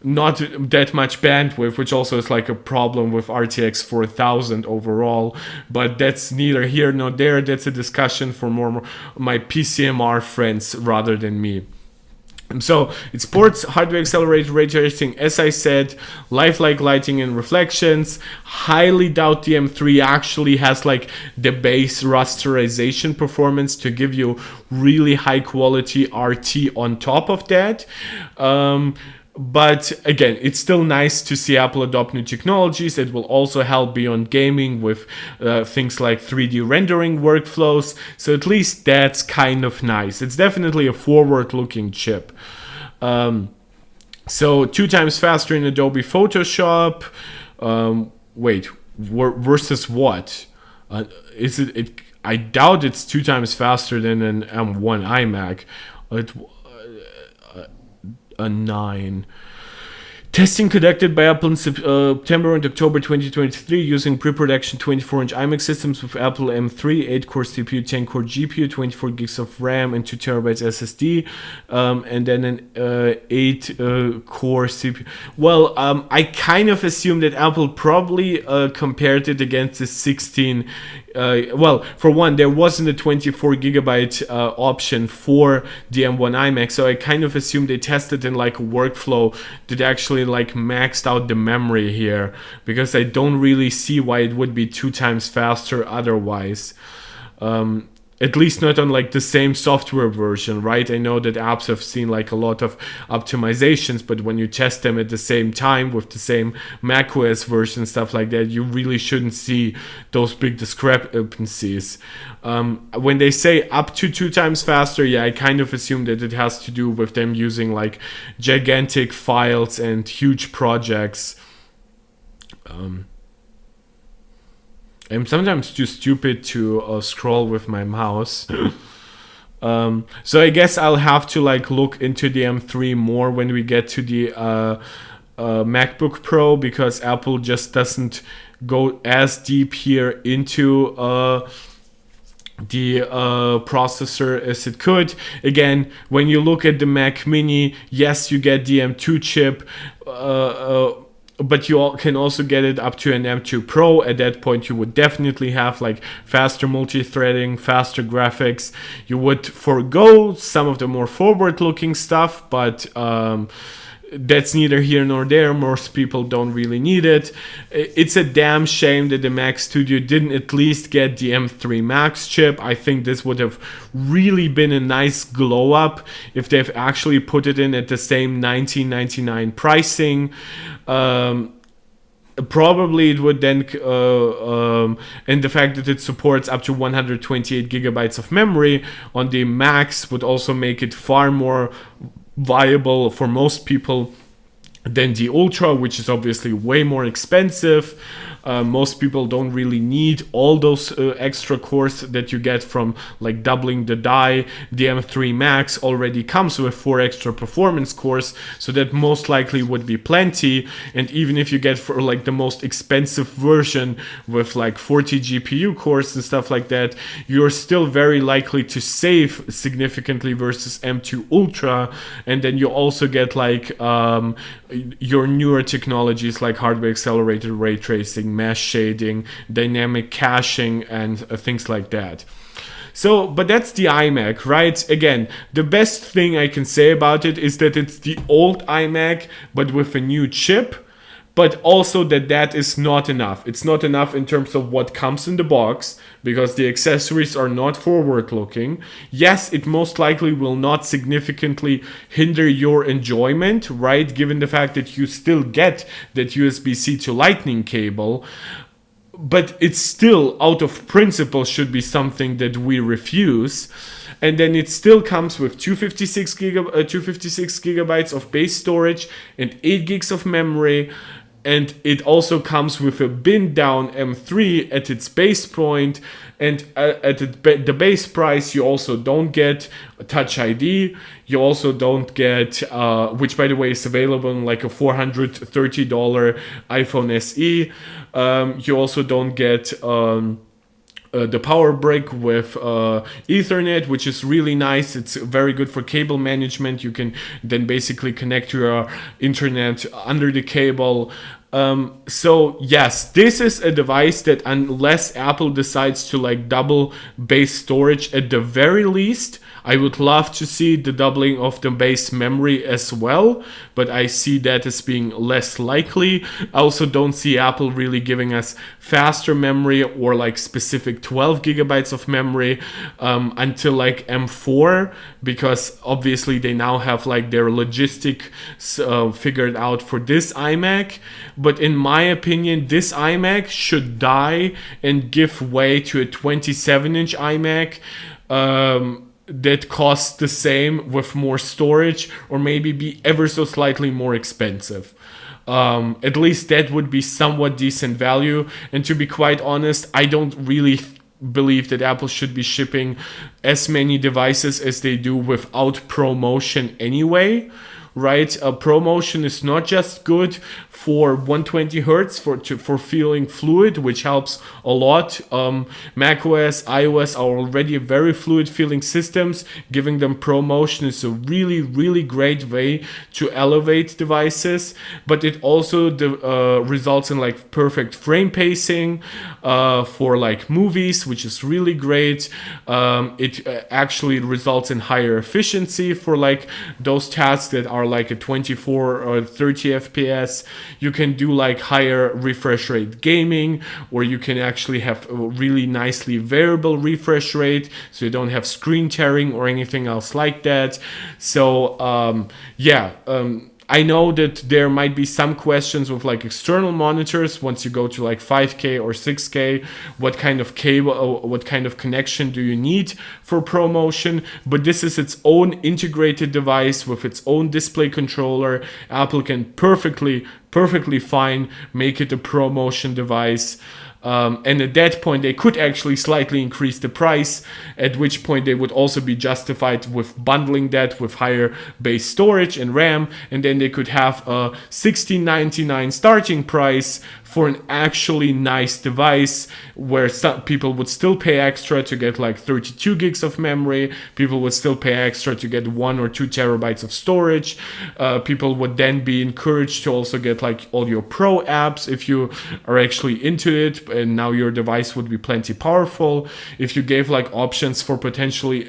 not that much bandwidth, which also is like a problem with RTX 4000 overall, but that's neither here nor there. That's a discussion for more my PCMR friends rather than me. So it supports hardware accelerated ray tracing, as I said, lifelike lighting and reflections. Highly doubt the M3 actually has like the base rasterization performance to give you really high quality RT on top of that. But again, it's still nice to see Apple adopt new technologies. It will also help beyond gaming with things like 3D rendering workflows. So at least that's kind of nice. It's definitely a forward-looking chip. So 2 times faster in Adobe Photoshop. Versus what? Is it? I doubt it's 2 times faster than an M1 iMac. A 9. Testing conducted by Apple in September and October 2023 using pre-production 24-inch iMac systems with Apple M3, 8-core CPU, 10-core GPU, 24 gigs of RAM, and 2 terabytes SSD, and then an 8-core CPU. Well, I kind of assume that Apple probably compared it against the 16. For one, there wasn't a 24 gigabyte option for the M1 iMac, so I kind of assumed they tested in like a workflow that actually like maxed out the memory here, because I don't really see why it would be 2 times faster otherwise. At least not on like the same software version, right? I know that apps have seen like a lot of optimizations, but when you test them at the same time with the same macOS version, stuff like that, you really shouldn't see those big discrepancies. When they say up to 2 times faster, yeah, I kind of assume that it has to do with them using like gigantic files and huge projects. I'm sometimes too stupid to scroll with my mouse. So I guess I'll have to like look into the M3 more when we get to the MacBook Pro, because Apple just doesn't go as deep here into the processor as it could. Again, when you look at the Mac Mini, yes, you get the M2 chip, but you can also get it up to an M2 Pro. At that point, you would definitely have like faster multi-threading, faster graphics. You would forego some of the more forward-looking stuff, but that's neither here nor there. Most people don't really need it. It's a damn shame that the Mac Studio didn't at least get the M3 Max chip. I think this would have really been a nice glow up if they've actually put it in at the same $19.99 pricing. Probably it would then, and the fact that it supports up to 128 gigabytes of memory on the Max would also make it far more viable for most people than the Ultra, which is obviously way more expensive. Most people don't really need all those extra cores that you get from like doubling the die. The M3 Max already comes with 4 extra performance cores, so that most likely would be plenty. And even if you get for like the most expensive version with like 40 GPU cores and stuff like that, you're still very likely to save significantly versus M2 Ultra. And then you also get like your newer technologies like hardware accelerated ray tracing, mesh shading, dynamic caching, and things like that. So, but that's the iMac, right? Again, the best thing I can say about it is that it's the old iMac, but with a new chip. But also that is not enough. It's not enough in terms of what comes in the box, because the accessories are not forward looking. Yes, it most likely will not significantly hinder your enjoyment, right? Given the fact that you still get that USB-C to Lightning cable. But it's still, out of principle, should be something that we refuse. And then it still comes with 256 gigabytes of base storage and 8 gigs of memory. And it also comes with a bin down M3 at its base point, and at the base price you also don't get Touch ID. You also don't get, which by the way is available in like a $430 iPhone SE. You also don't get the power brick with Ethernet, which is really nice. It's very good for cable management. You can then basically connect your internet under the cable. So yes, this is a device that, unless Apple decides to like double base storage at the very least, I would love to see the doubling of the base memory as well, but I see that as being less likely. I also don't see Apple really giving us faster memory or like specific 12 gigabytes of memory until like M4, because obviously they now have like their logistics figured out for this iMac. But in my opinion, this iMac should die and give way to a 27-inch iMac that costs the same with more storage, or maybe be ever so slightly more expensive. At least that would be somewhat decent value. And to be quite honest, I don't really believe that Apple should be shipping as many devices as they do without ProMotion anyway. Right, ProMotion is not just good for 120 hertz for feeling fluid, which helps a lot. macOS, iOS are already very fluid feeling systems. Giving them ProMotion is a really, really great way to elevate devices. But it also results in like perfect frame pacing for like movies, which is really great. It actually results in higher efficiency for like those tasks that are like a 24 or 30 FPS. You can do like higher refresh rate gaming, or you can actually have a really nicely variable refresh rate, so you don't have screen tearing or anything else like that. So I know that there might be some questions with like external monitors. Once you go to like 5K or 6K, what kind of cable, what kind of connection do you need for ProMotion? But this is its own integrated device with its own display controller. Apple can perfectly fine make it a ProMotion device. And at that point, they could actually slightly increase the price, at which point they would also be justified with bundling that with higher base storage and RAM, and then they could have a $16.99 starting price for an actually nice device, where some people would still pay extra to get like 32 gigs of memory. People would still pay extra to get 1 or 2 terabytes of storage. People would then be encouraged to also get like all your Pro apps if you are actually into it, and now your device would be plenty powerful. If you gave like options for potentially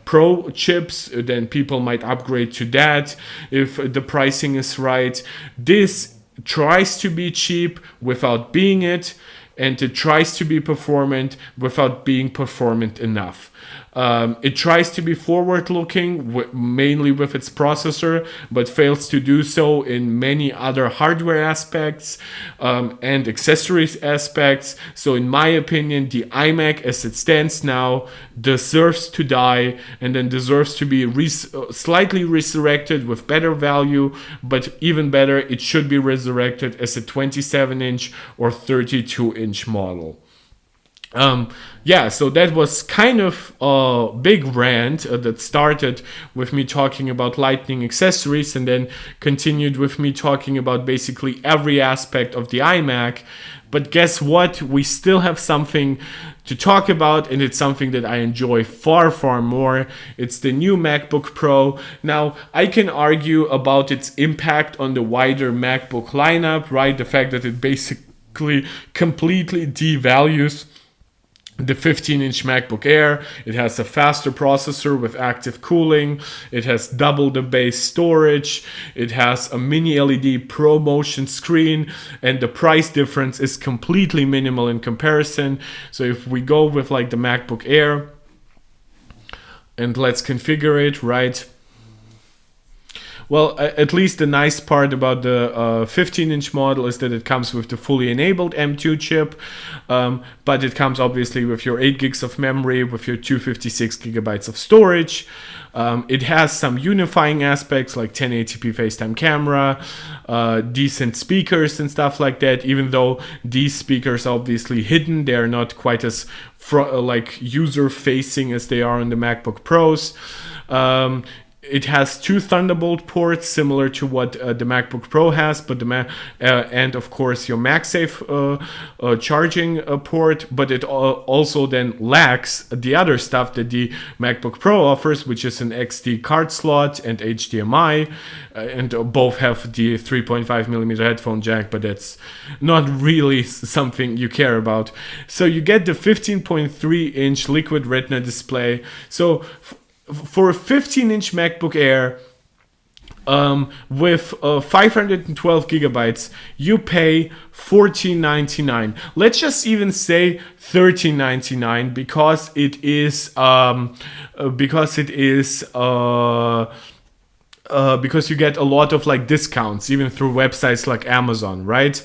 Pro chips, then people might upgrade to that if the pricing is right. This tries to be cheap without being it, and it tries to be performant without being performant enough. It tries to be forward-looking, mainly with its processor, but fails to do so in many other hardware aspects and accessories aspects. So in my opinion, the iMac as it stands now deserves to die, and then deserves to be slightly resurrected with better value, but even better, it should be resurrected as a 27-inch or 32-inch model. So that was kind of a big rant that started with me talking about Lightning accessories and then continued with me talking about basically every aspect of the iMac. But guess what? We still have something to talk about, and it's something that I enjoy far, far more. It's the new MacBook Pro. Now, I can argue about its impact on the wider MacBook lineup, right? The fact that it basically completely devalues the 15-inch MacBook Air. It has a faster processor with active cooling. It has double the base storage. It has a mini LED Pro Motion screen, and the price difference is completely minimal in comparison. So if we go with like the MacBook Air, and let's configure it, right? Well, at least the nice part about the 15-inch model is that it comes with the fully enabled M2 chip, but it comes obviously with your 8 gigs of memory, with your 256 gigabytes of storage. It has some unifying aspects like 1080p FaceTime camera, decent speakers and stuff like that, even though these speakers are obviously hidden. They are not quite as user-facing as they are on the MacBook Pros. It has 2 Thunderbolt ports, similar to what the MacBook Pro has, but and of course your MagSafe charging port. But it also then lacks the other stuff that the MacBook Pro offers, which is an XD card slot and HDMI, and both have the 3.5mm headphone jack, but that's not really something you care about. So you get the 15.3-inch Liquid Retina display. So for a 15-inch MacBook Air with 512 gigabytes, you pay $14.99. Let's just even say $13.99 because it is because you get a lot of like discounts even through websites like Amazon, right?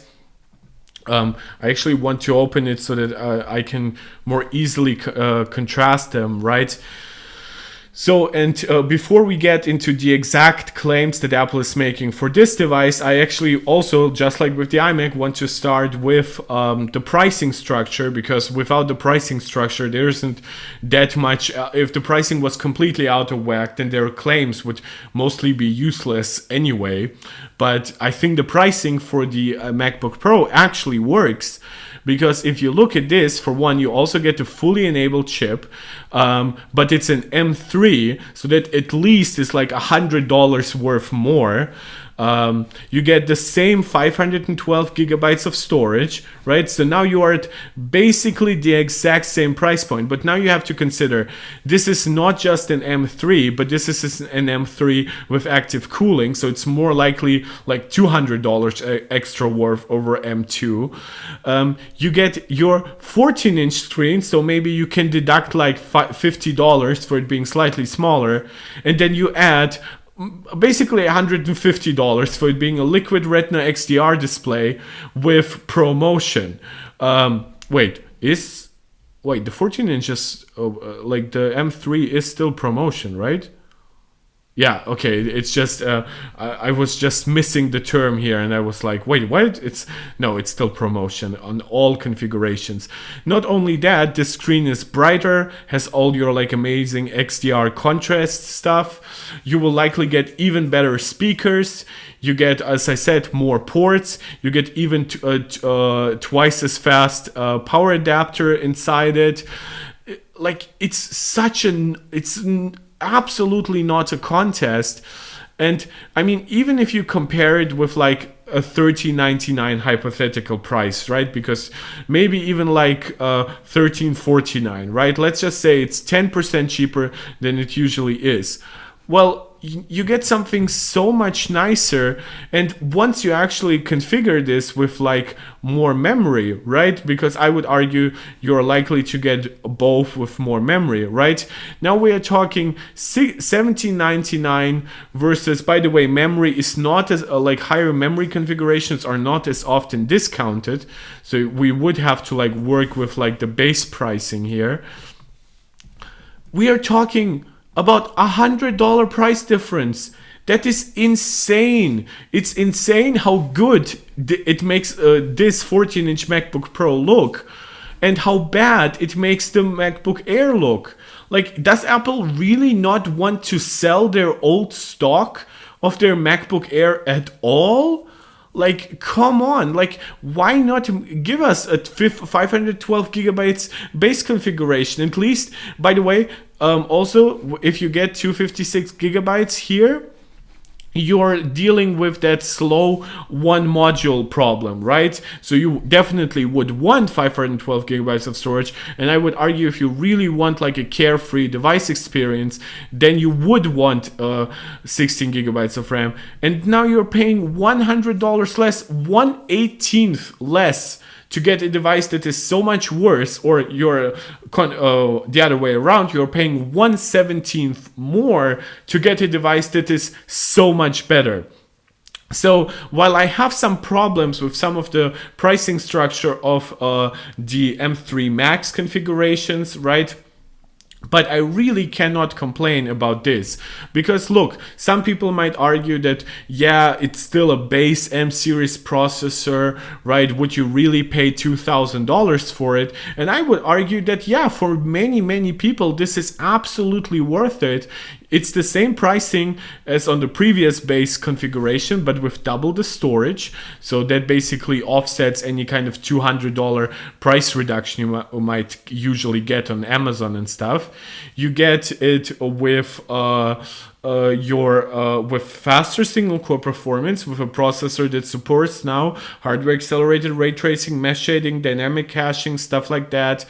I actually want to open it so that I can more easily contrast them, right? So, and before we get into the exact claims that Apple is making for this device, I actually also, just like with the iMac, want to start with the pricing structure, because without the pricing structure, there isn't that much. If the pricing was completely out of whack, then their claims would mostly be useless anyway. But I think the pricing for the MacBook Pro actually works. Because if you look at this, for one, you also get the fully enabled chip, but it's an M3, so that at least is like $100 worth more. You get the same 512 gigabytes of storage, right? So now you are at basically the exact same price point, but now you have to consider this is not just an M3, but this is an M3 with active cooling, so it's more likely like $200 extra worth over M2. You get your 14-inch screen, so maybe you can deduct like $50 for it being slightly smaller, and then you add basically $150 for it being a Liquid Retina XDR display with ProMotion. Wait, the 14 inches, like the M3 is still ProMotion, right? Yeah, okay, it's just, I was just missing the term here, and I was like, wait, what? It's still ProMotion on all configurations. Not only that, the screen is brighter, has all your like amazing XDR contrast stuff. You will likely get even better speakers. You get, as I said, more ports. You get even twice as fast power adapter inside it. Like, it's absolutely not a contest. And I mean, even if you compare it with like a $13.99 hypothetical price, right? Because maybe even like $13.49, right? Let's just say it's 10% cheaper than it usually is. Well, you get something so much nicer. And once you actually configure this with like more memory, right? Because I would argue you're likely to get both with more memory, right? Now we are talking $17.99 versus, by the way, memory is not as like higher memory configurations are not as often discounted. So we would have to like work with like the base pricing here. We are talking about $100 price difference. That is insane. It's insane how good it makes this 14-inch MacBook Pro look, and how bad it makes the MacBook Air look. Like, does Apple really not want to sell their old stock of their MacBook Air at all? Like, come on, like, why not give us a 512 gigabytes base configuration? At least, by the way, also, if you get 256 gigabytes here, you're dealing with that slow one module problem, right? So you definitely would want 512 gigabytes of storage. And I would argue if you really want like a carefree device experience, then you would want 16 gigabytes of RAM. And now you're paying $100 less, 1/18th less to get a device that is so much worse, or you're the other way around, you're paying 1/17th more to get a device that is so much better. So while I have some problems with some of the pricing structure of the M3 Max configurations, right? But I really cannot complain about this, because look, some people might argue that, yeah, it's still a base M series processor, right? Would you really pay $2,000 for it? And I would argue that, yeah, for many people, this is absolutely worth it. It's the same pricing as on the previous base configuration, but with double the storage. So that basically offsets any kind of $200 price reduction you might usually get on Amazon and stuff. You get it with with faster single core performance, with a processor that supports now hardware accelerated ray tracing, mesh shading, dynamic caching, stuff like that.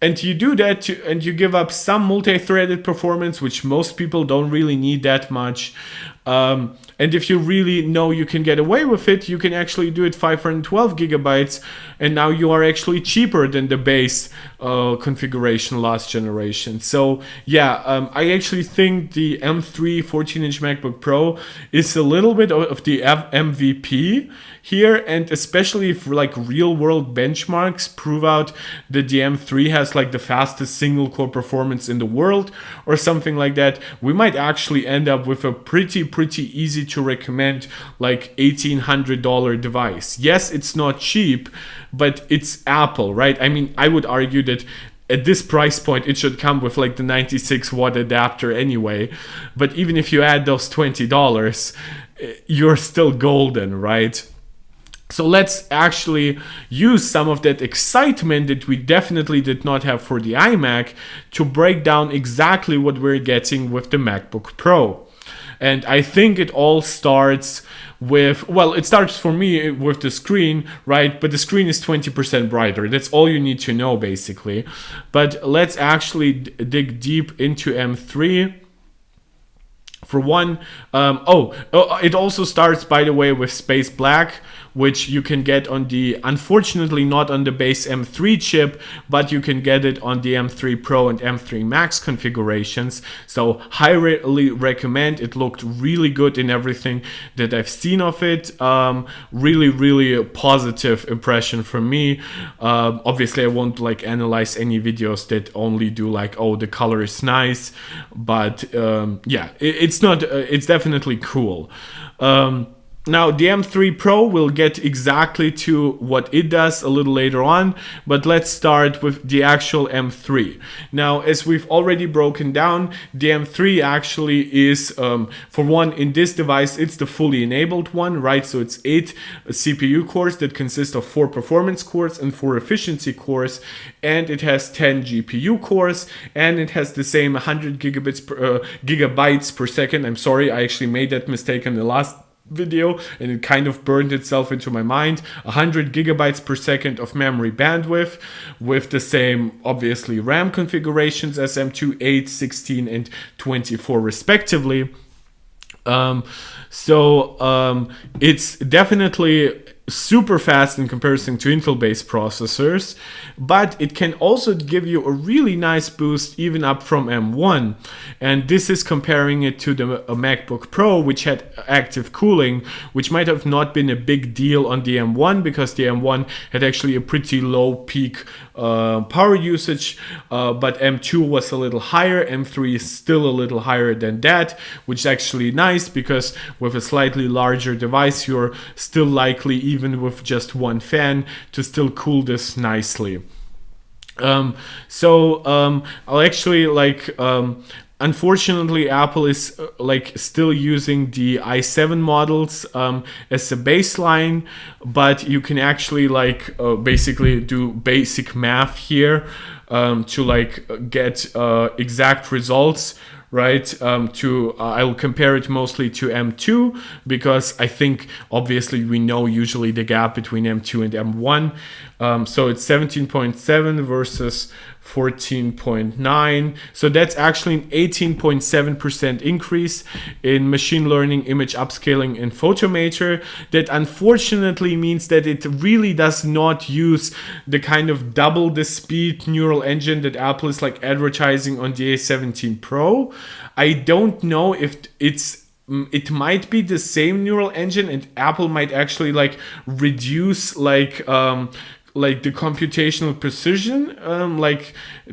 And you do that and you give up some multi-threaded performance, which most people don't really need that much. And if you really know you can get away with it, you can actually do it 512 gigabytes, and now you are actually cheaper than the base configuration last generation. So yeah, I actually think the M3 14-inch MacBook Pro is a little bit of the MVP here, and especially if like real world benchmarks prove out that the M3 has like the fastest single core performance in the world or something like that, we might actually end up with a pretty easy to recommend like $1,800 device. Yes, it's not cheap, but it's Apple, right? I mean, I would argue that at this price point, it should come with like the 96 watt adapter anyway. But even if you add those $20, you're still golden, right? So let's actually use some of that excitement that we definitely did not have for the iMac to break down exactly what we're getting with the MacBook Pro. And I think it all starts with, well, it starts for me with the screen, right? But the screen is 20% brighter. That's all you need to know, basically. But let's actually dig deep into M3. For one, it also starts, by the way, with Space Black, which you can get on the, unfortunately not on the base M3 chip, but you can get it on the M3 Pro and M3 Max configurations. So highly recommend. It looked really good in everything that I've seen of it. Really a positive impression from me. Obviously I won't like analyze any videos that only do like, oh, the color is nice, but yeah, it's definitely cool. Now, the M3 Pro will get exactly to what it does a little later on, but let's start with the actual M3. Now, as we've already broken down, the M3 actually is, for one, in this device, it's the fully enabled one, right? So it's 8 CPU cores that consist of 4 performance cores and 4 efficiency cores, and it has 10 GPU cores, and it has the same 100 gigabytes per second. I'm sorry, I actually made that mistake in the last video and it kind of burned itself into my mind. 100 gigabytes per second of memory bandwidth with the same, obviously, RAM configurations as M2, 8, 16 and 24 respectively. Um, it's definitely super fast in comparison to Intel-based processors, but it can also give you a really nice boost even up from M1. And this is comparing it to the MacBook Pro, which had active cooling, which might have not been a big deal on the M1 because the M1 had actually a pretty low peak power usage, but M2 was a little higher. M3 is still a little higher than that, which is actually nice because with a slightly larger device, you're still likely, even with just one fan, to still cool this nicely. I'll actually unfortunately, Apple is still using the i7 models as a baseline, but you can actually basically do basic math here to get exact results. Right, I'll compare it mostly to M2 because I think obviously we know usually the gap between M2 and M1. So it's 17.7 versus 14.9. So that's actually an 18.7% increase in machine learning, image upscaling, and Photometer. That unfortunately means that it really does not use the kind of double the speed neural engine that Apple is advertising on the A17 Pro. I don't know if it might be the same neural engine, and Apple might actually reduce the computational precision,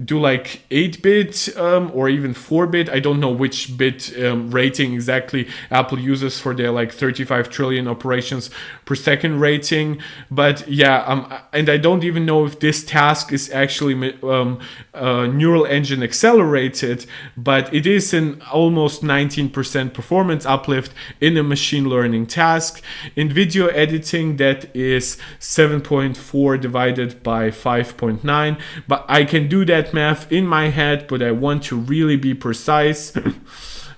do 8-bit or even 4-bit. I don't know which bit rating exactly Apple uses for their 35 trillion operations per second rating. But yeah, and I don't even know if this task is actually neural engine accelerated, but it is an almost 19% performance uplift in a machine learning task. In video editing, that is 7.4 divided by 5.9, but I can do that math in my head, but I want to really be precise.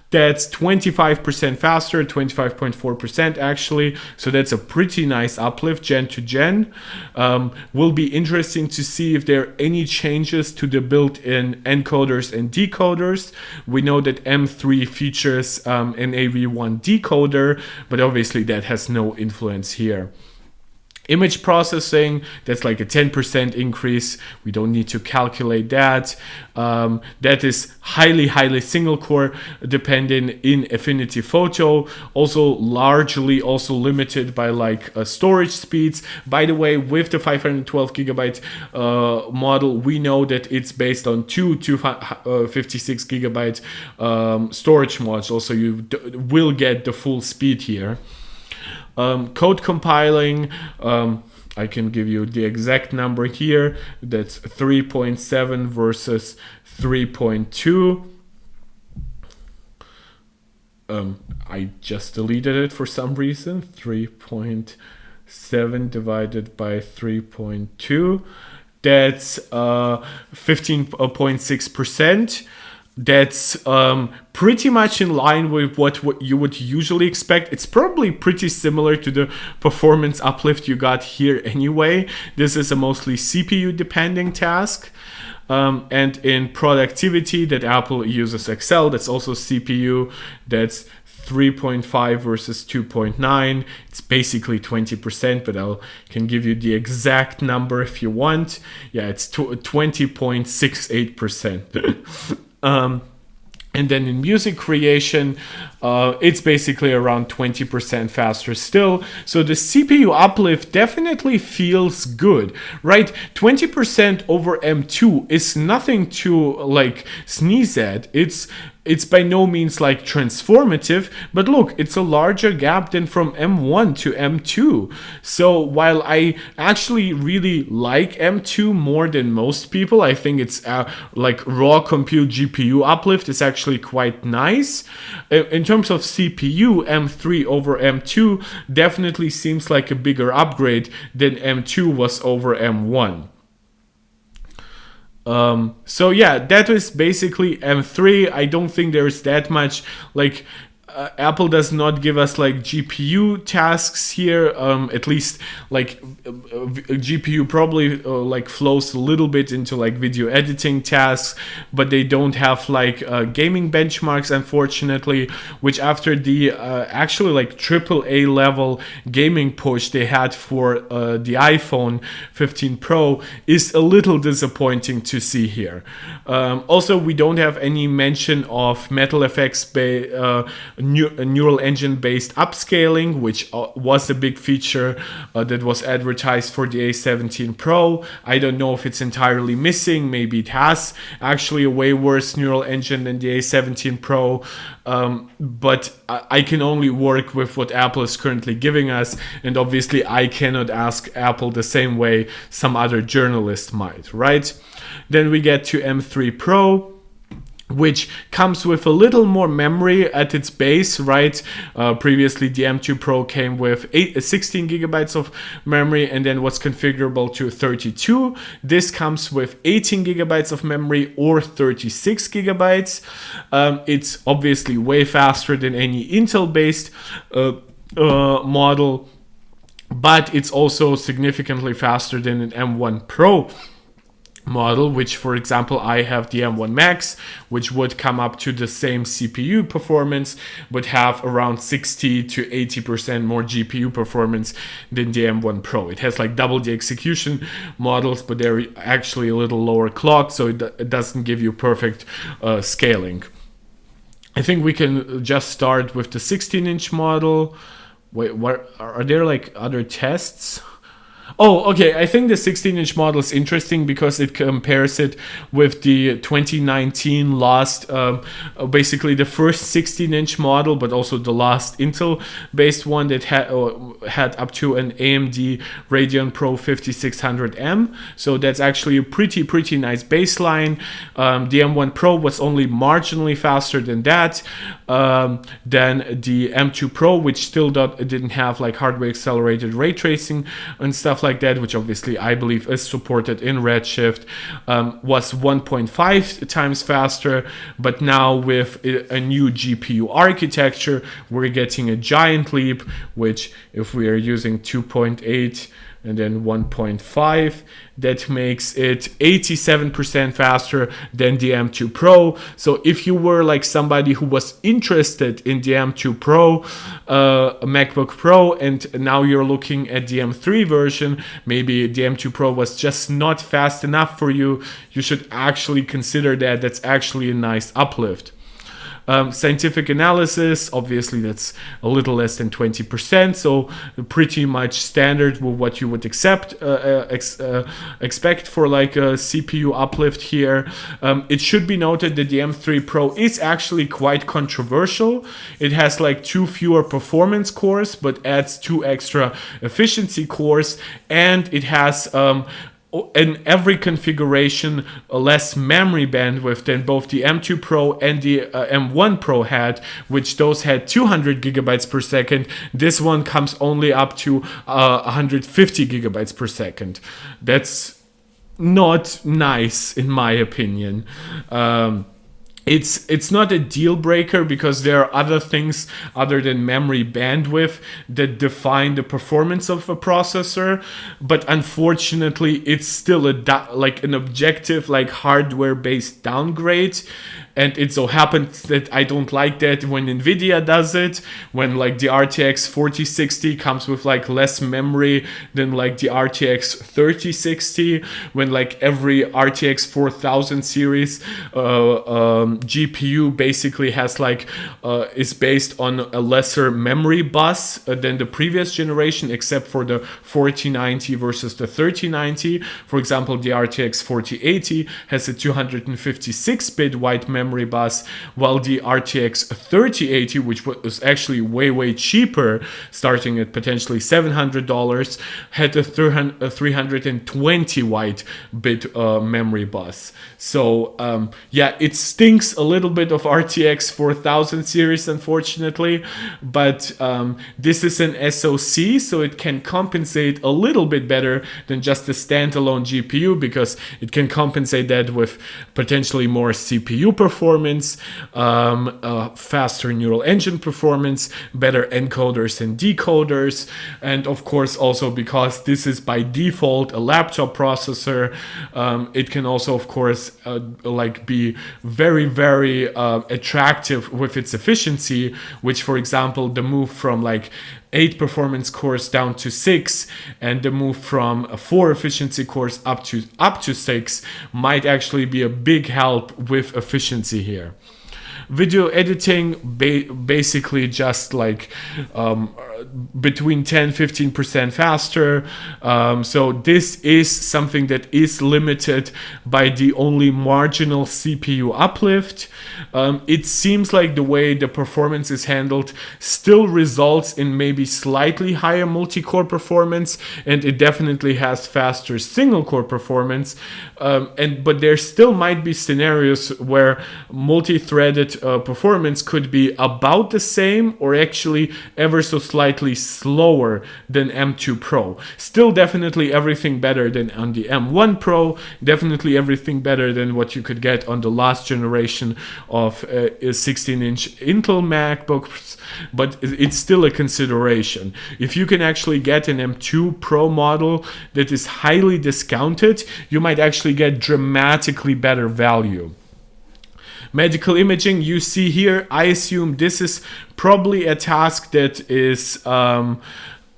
That's 25% faster, 25.4% actually. So that's a pretty nice uplift gen to gen. Will be interesting to see if there are any changes to the built-in encoders and decoders. We know that M3 features an AV1 decoder, but obviously that has no influence here. Image processing, that's a 10% increase. We don't need to calculate that. That is highly single core dependent in Affinity Photo. Also largely also limited by storage speeds. By the way, with the 512 gigabyte model, we know that it's based on two 256 gigabyte storage modules, so you will get the full speed here. Code compiling, I can give you the exact number here. That's 3.7 versus 3.2. I just deleted it for some reason. 3.7 divided by 3.2. That's 15.6%. That's pretty much in line with what you would usually expect. It's probably pretty similar to the performance uplift you got here anyway. This is a mostly CPU depending task. And in productivity that Apple uses Excel, that's also CPU. That's 3.5 versus 2.9. It's basically 20%, but I can give you the exact number if you want. Yeah, it's 20.68%. And then in music creation, it's basically around 20% faster still. So the CPU uplift definitely feels good, right? 20% over M2 is nothing to sneeze at. It's by no means transformative, but look, it's a larger gap than from M1 to M2. So while I actually really like M2 more than most people, I think it's raw compute GPU uplift is actually quite nice. In terms of CPU, M3 over M2 definitely seems like a bigger upgrade than M2 was over M1. So yeah, that is basically M3. I don't think there's that much Apple does not give us like GPU tasks here. At least like GPU probably like flows a little bit into like video editing tasks, but they don't have like gaming benchmarks, unfortunately, which after the actually like AAA level gaming push they had for the iPhone 17 Pro is a little disappointing to see here. Also, we don't have any mention of Metal Effects neural engine based upscaling, which was a big feature that was advertised for the A17 Pro. I don't know if it's entirely missing. Maybe it has actually a way worse neural engine than the A17 Pro, but I can only work with what Apple is currently giving us, and obviously I cannot ask Apple the same way some other journalist might, right? Then we get to M3 Pro, which comes with a little more memory at its base, right? Previously, the M2 Pro came with 16 gigabytes of memory and then was configurable to 32. This comes with 18 gigabytes of memory or 36 gigabytes. It's obviously way faster than any Intel-based model, but it's also significantly faster than an M1 Pro model, which, for example, I have the M1 Max, which would come up to the same CPU performance, but have around 60 to 80% more GPU performance than the M1 Pro. It has like double the execution models, but they're actually a little lower clocked, so it doesn't give you perfect scaling. I think we can just start with the 16-inch model. Wait, what are there like other tests? Oh, okay. I think the 16-inch model is interesting because it compares it with the 2019 last, basically the first 16-inch model, but also the last Intel-based one that had up to an AMD Radeon Pro 5600M. So that's actually a pretty nice baseline. The M1 Pro was only marginally faster than that. Than the M2 Pro, which still didn't have like hardware accelerated ray tracing and stuff like that, which obviously I believe is supported in Redshift, was 1.5 times faster. But now with a new GPU architecture, we're getting a giant leap, which if we are using 2.8 and then 1.5, that makes it 87% faster than the M2 Pro. So if you were like somebody who was interested in the M2 Pro, MacBook Pro, and now you're looking at the M3 version, maybe the M2 Pro was just not fast enough for you, you should actually consider that. That's actually a nice uplift. Scientific analysis, obviously that's a little less than 20%, so pretty much standard with what you would expect for like a CPU uplift here. It should be noted that the M3 Pro is actually quite controversial. It has like 2 fewer performance cores, but adds 2 extra efficiency cores, and it has in every configuration less memory bandwidth than both the M2 Pro and the M1 Pro had, which those had 200 gigabytes per second. This one comes only up to 150 gigabytes per second. That's not nice in my opinion. It's not a deal breaker because there are other things other than memory bandwidth that define the performance of a processor, but unfortunately it's still like an objective like hardware based downgrade. And it so happens that I don't like that when Nvidia does it, when like the RTX 4060 comes with like less memory than like the RTX 3060, when like every RTX 4000 series GPU basically has like is based on a lesser memory bus than the previous generation, except for the 4090 versus the 3090. For example, the RTX 4080 has a 256-bit wide memory bus, while the RTX 3080, which was actually way cheaper, starting at potentially $700, had a 320 wide bit memory bus. So yeah, it stinks a little bit of RTX 4000 series, unfortunately, but this is an SoC, so it can compensate a little bit better than just a standalone GPU, because it can compensate that with potentially more CPU performance performance, faster neural engine performance, better encoders and decoders, and of course also because this is by default a laptop processor, it can also of course like be very, very attractive with its efficiency, which for example the move from like 8 performance cores down to 6 and the move from a 4 efficiency cores up to 6 might actually be a big help with efficiency here. Video editing basically just like between 10-15% faster. So this is something that is limited by the only marginal CPU uplift. It seems like the way the performance is handled still results in maybe slightly higher multi-core performance, and it definitely has faster single-core performance. But there still might be scenarios where multi-threaded performance could be about the same or actually ever so slightly slower than M2 Pro. Still definitely everything better than on the M1 Pro, definitely everything better than what you could get on the last generation of 16-inch Intel MacBooks, but it's still a consideration. If you can actually get an M2 Pro model that is highly discounted, you might actually get dramatically better value. Medical imaging, you see here, I assume this is probably a task that is, I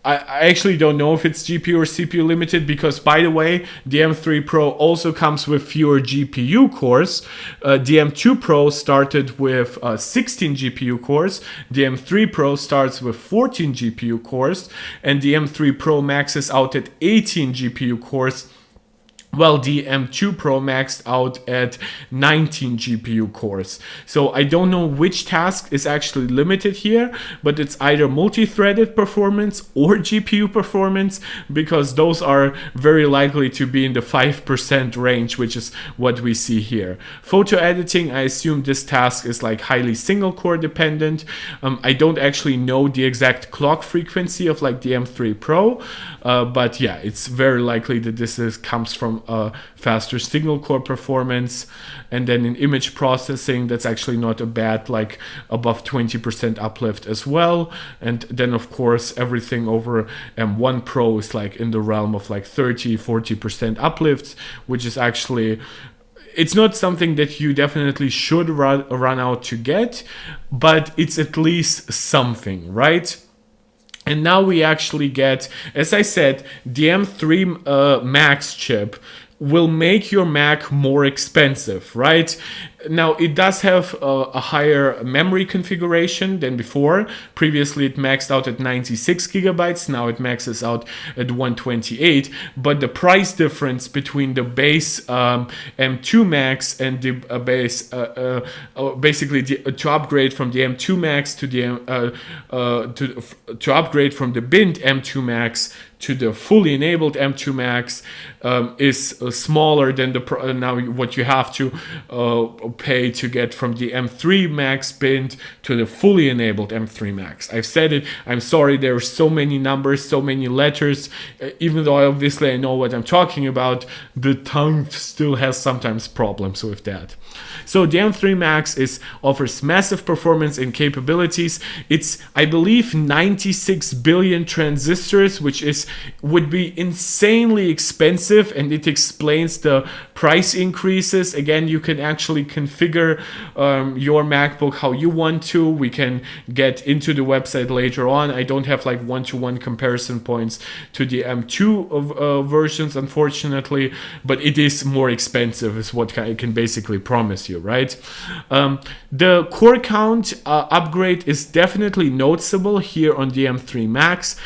actually don't know if it's GPU or CPU limited, because by the way, the M3 Pro also comes with fewer GPU cores. The M2 Pro started with 16 GPU cores, the M3 Pro starts with 14 GPU cores, and the M3 Pro maxes out at 18 GPU cores, while the M2 Pro maxed out at 19 GPU cores. So I don't know which task is actually limited here, but it's either multi-threaded performance or GPU performance, because those are very likely to be in the 5% range, which is what we see here. Photo editing, I assume this task is like highly single core dependent. I don't actually know the exact clock frequency of like the M3 Pro, but yeah, it's very likely that this comes from faster single core performance. And then in image processing, that's actually not a bad, like above 20% uplift as well. And then of course everything over M1 Pro is like in the realm of like 30-40% uplifts, which is actually, it's not something that you definitely should run out to get, but it's at least something, right? And now we actually get, as I said, the M3 Max chip will make your Mac more expensive, right? Now, it does have a higher memory configuration than before. Previously, it maxed out at 96 gigabytes. Now it maxes out at 128. But the price difference between the base M2 Max and the base, basically to upgrade from the M2 Max to the to upgrade from the binned M2 Max to the fully enabled M2 Max is smaller than the now what you have to pay to get from the M3 Max binned to the fully enabled M3 Max. I've said it. I'm sorry. There are so many numbers, so many letters. Even though obviously I know what I'm talking about, the tongue still has sometimes problems with that. So the M3 Max offers massive performance and capabilities. It's, I believe, 96 billion transistors, which would be insanely expensive, and it explains the price increases. Again, you can actually configure your MacBook how you want to. We can get into the website later on. I don't have like one-to-one comparison points to the M2 versions, unfortunately, but it is more expensive is what I can basically promise you, right? The core count upgrade is definitely noticeable here on the M3 Max.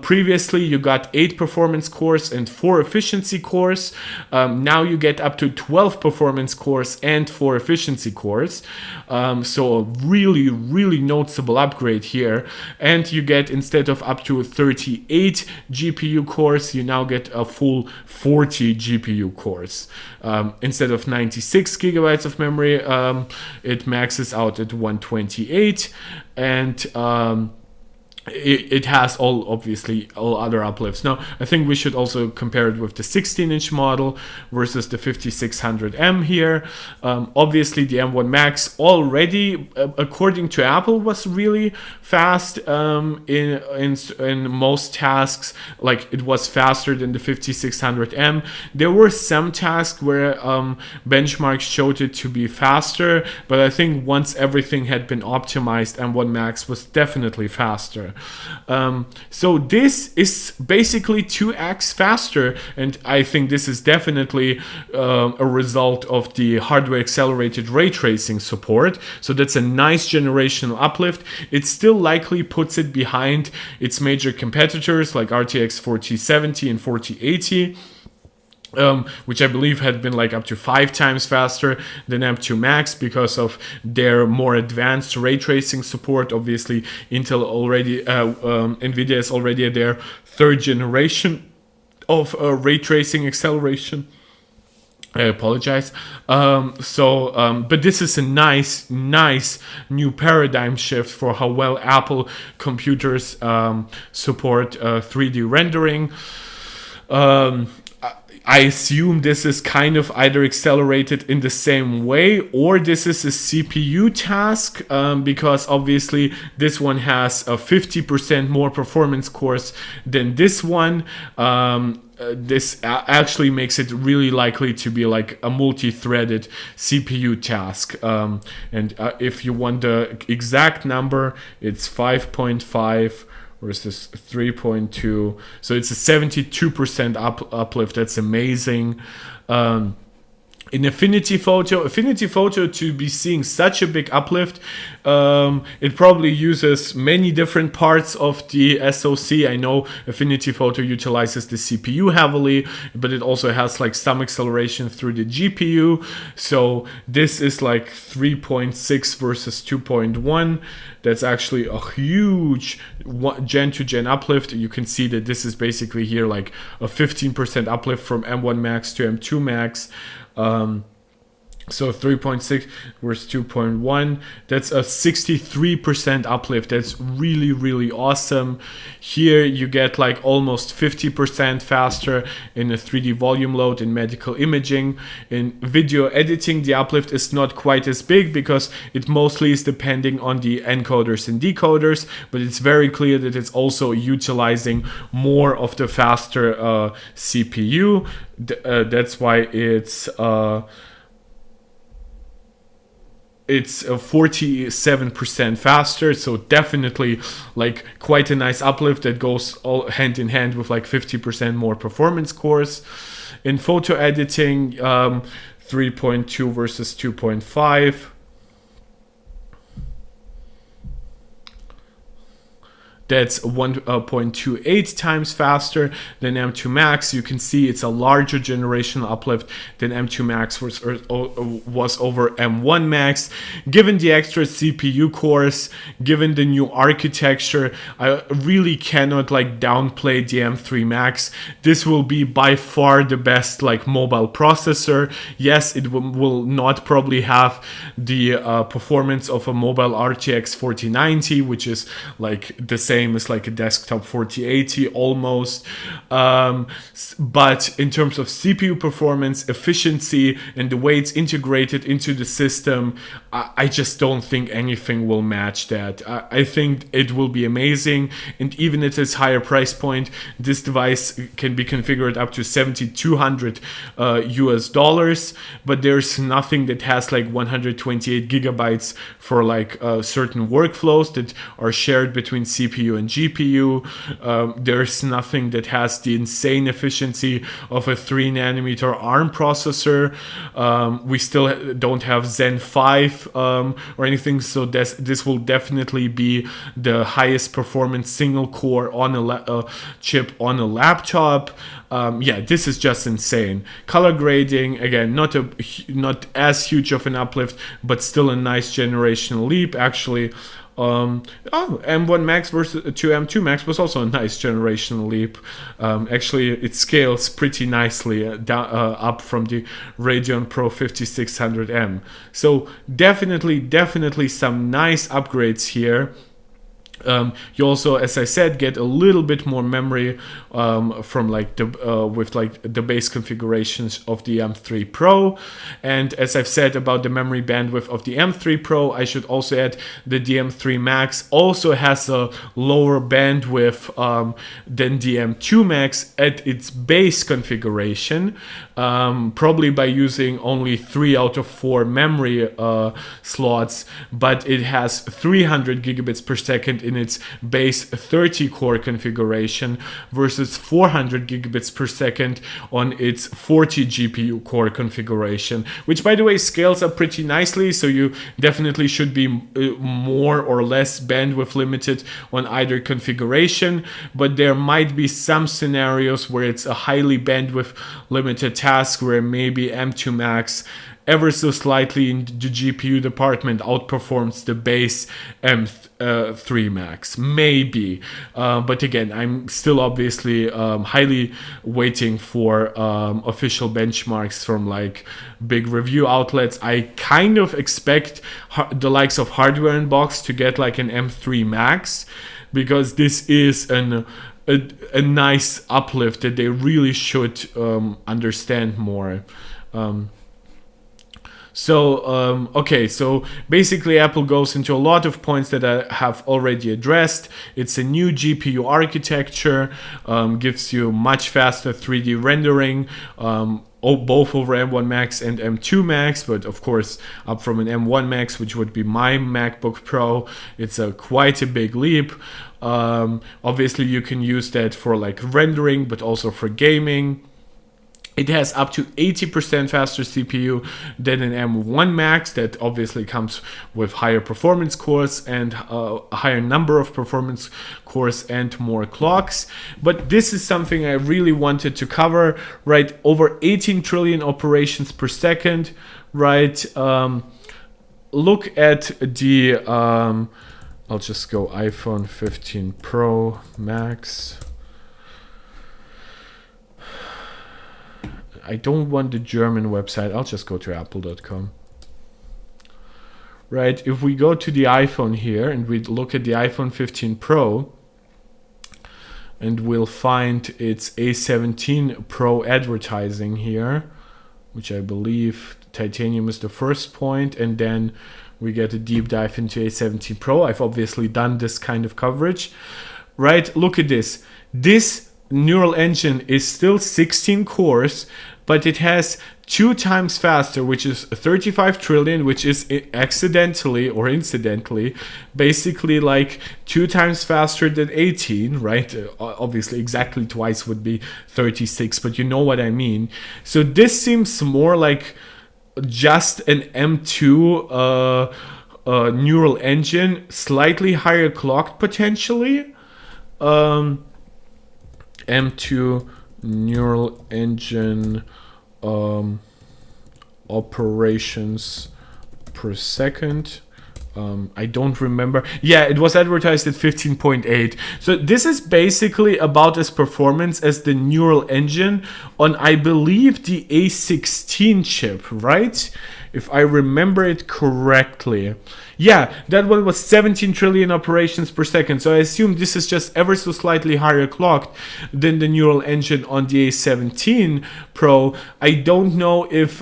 Previously, you got 8 performance cores and 4 efficiency cores. Now you get up to 12 performance cores and 4 efficiency cores. So a really, really noticeable upgrade here. And you get, instead of up to 38 GPU cores, you now get a full 40 GPU cores. Instead of 96 gigabytes of memory, it maxes out at 128. And it has all other uplifts. Now, I think we should also compare it with the 16-inch model versus the 5600M here. Obviously, the M1 Max already, according to Apple, was really fast in most tasks. Like, it was faster than the 5600M. There were some tasks where benchmarks showed it to be faster, but I think once everything had been optimized, M1 Max was definitely faster. So this is basically 2x faster, and I think this is definitely a result of the hardware accelerated ray tracing support. So that's a nice generational uplift. It still likely puts it behind its major competitors like RTX 4070 and 4080. Which I believe had been like up to 5 times faster than M2 Max because of their more advanced ray tracing support. Obviously, Intel already, NVIDIA is already at their 3rd generation of ray tracing acceleration. I apologize. But this is a nice new paradigm shift for how well Apple computers support 3D rendering. I assume this is kind of either accelerated in the same way, or this is a CPU task, because obviously this one has a 50% more performance cores than this one. This actually makes it really likely to be like a multi-threaded CPU task. And if you want the exact number, it's 5.5 versus 3.2, so it's a 72% uplift. That's amazing. In Affinity Photo to be seeing such a big uplift, it probably uses many different parts of the SoC. I know Affinity Photo utilizes the CPU heavily, but it also has like some acceleration through the GPU. So this is like 3.6 versus 2.1. That's actually a huge gen-to-gen uplift. You can see that this is basically here like a 15% uplift from M1 Max to M2 Max. So 3.6 versus 2.1, that's a 63% uplift. That's really, really awesome. Here you get like almost 50% faster in a 3D volume load in medical imaging. In video editing, the uplift is not quite as big because it mostly is depending on the encoders and decoders, but it's very clear that it's also utilizing more of the faster CPU. That's why it's 47% faster, so definitely like quite a nice uplift that goes all hand in hand with like 50% more performance cores. In photo editing, 3.2 versus 2.5. That's 1.28 times faster than M2 Max. You can see it's a larger generational uplift than M2 Max was over M1 Max. Given the extra CPU cores, given the new architecture, I really cannot like downplay the M3 Max. This will be by far the best like mobile processor. Yes, it will not probably have the performance of a mobile RTX 4090, which is like the same as like a desktop 4080 almost, but in terms of CPU performance, efficiency, and the way it's integrated into the system, I just don't think anything will match that. I think it will be amazing, and even at its higher price point, this device can be configured up to $7,200 US, but there's nothing that has like 128 gigabytes for like certain workflows that are shared between CPU and GPU. There's nothing that has the insane efficiency of a 3nm ARM processor. We still don't have Zen 5 or anything, so this will definitely be the highest performance single core on a chip on a laptop. Yeah, this is just insane. Color grading, again, not as huge of an uplift, but still a nice generational leap. Actually, M1 Max versus to M2 Max was also a nice generational leap. Actually, it scales pretty nicely up from the Radeon Pro 5600M. So definitely some nice upgrades here. You also, as I said, get a little bit more memory from like the with like the base configurations of the M3 Pro. And as I've said about the memory bandwidth of the M3 Pro, I should also add that the M3 Max also has a lower bandwidth than the M2 Max at its base configuration, probably by using only 3 out of 4 memory slots, but it has 300 gigabits per second in its base 30 core configuration versus 400 gigabits per second on its 40 GPU core configuration, which by the way scales up pretty nicely, so you definitely should be more or less bandwidth limited on either configuration, but there might be some scenarios where it's a highly bandwidth limited task where maybe M2 Max ever so slightly in the GPU department outperforms the base M3 Max, maybe. But again, I'm still obviously highly waiting for official benchmarks from like big review outlets. I kind of expect the likes of Hardware Unbox to get like an M3 Max, because this is a nice uplift that they really should understand more. Okay, so basically Apple goes into a lot of points that I have already addressed. It's a new GPU architecture, gives you much faster 3D rendering, both over M1 Max and M2 Max, but of course up from an M1 Max, which would be my MacBook Pro. It's quite a big leap. Obviously you can use that for like rendering, but also for gaming. It has up to 80% faster CPU than an M1 Max. That obviously comes with higher performance cores and a higher number of performance cores and more clocks. But this is something I really wanted to cover, right? Over 18 trillion operations per second, right? Look at the, I'll just go iPhone 15 Pro Max. I don't want the German website. I'll just go to apple.com. Right, if we go to the iPhone here and we look at the iPhone 15 Pro, and we'll find its A17 Pro advertising here, which I believe titanium is the first point, and then we get a deep dive into A17 Pro. I've obviously done this kind of coverage. Right, look at this. This neural engine is still 16 cores, but it has 2 times faster, which is 35 trillion, which is accidentally or incidentally basically like 2 times faster than 18, right? Obviously exactly twice would be 36, but you know what I mean. So this seems more like just an M2 neural engine, slightly higher clocked potentially. M2 neural engine operations per second. I don't remember. Yeah, it was advertised at 15.8. So this is basically about as performance as the neural engine on, I believe, the A16 chip, right? If I remember it correctly. Yeah, that one was 17 trillion operations per second. So I assume this is just ever so slightly higher clocked than the neural engine on the A17 Pro. I don't know if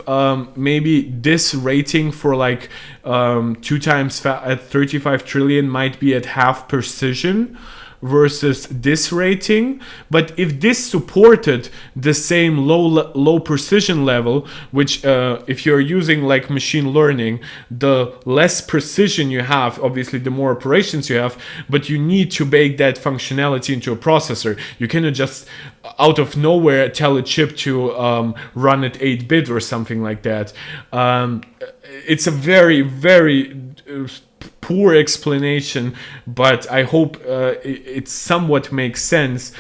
maybe this rating for like 2 times at 35 trillion might be at half precision versus this rating. But if this supported the same low precision level, which if you're using like machine learning, the less precision you have, obviously the more operations you have, but you need to bake that functionality into a processor. You cannot just out of nowhere tell a chip to run at 8-bit or something like that. It's a very, very poor explanation, but I hope it somewhat makes sense.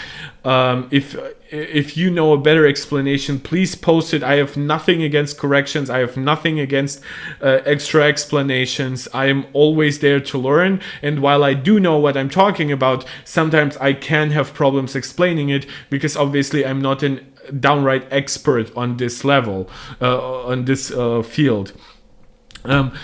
If you know a better explanation, please post it. I have nothing against corrections. I have nothing against extra explanations. I am always there to learn. And while I do know what I'm talking about, sometimes I can have problems explaining it because obviously I'm not a downright expert on this level, on this field.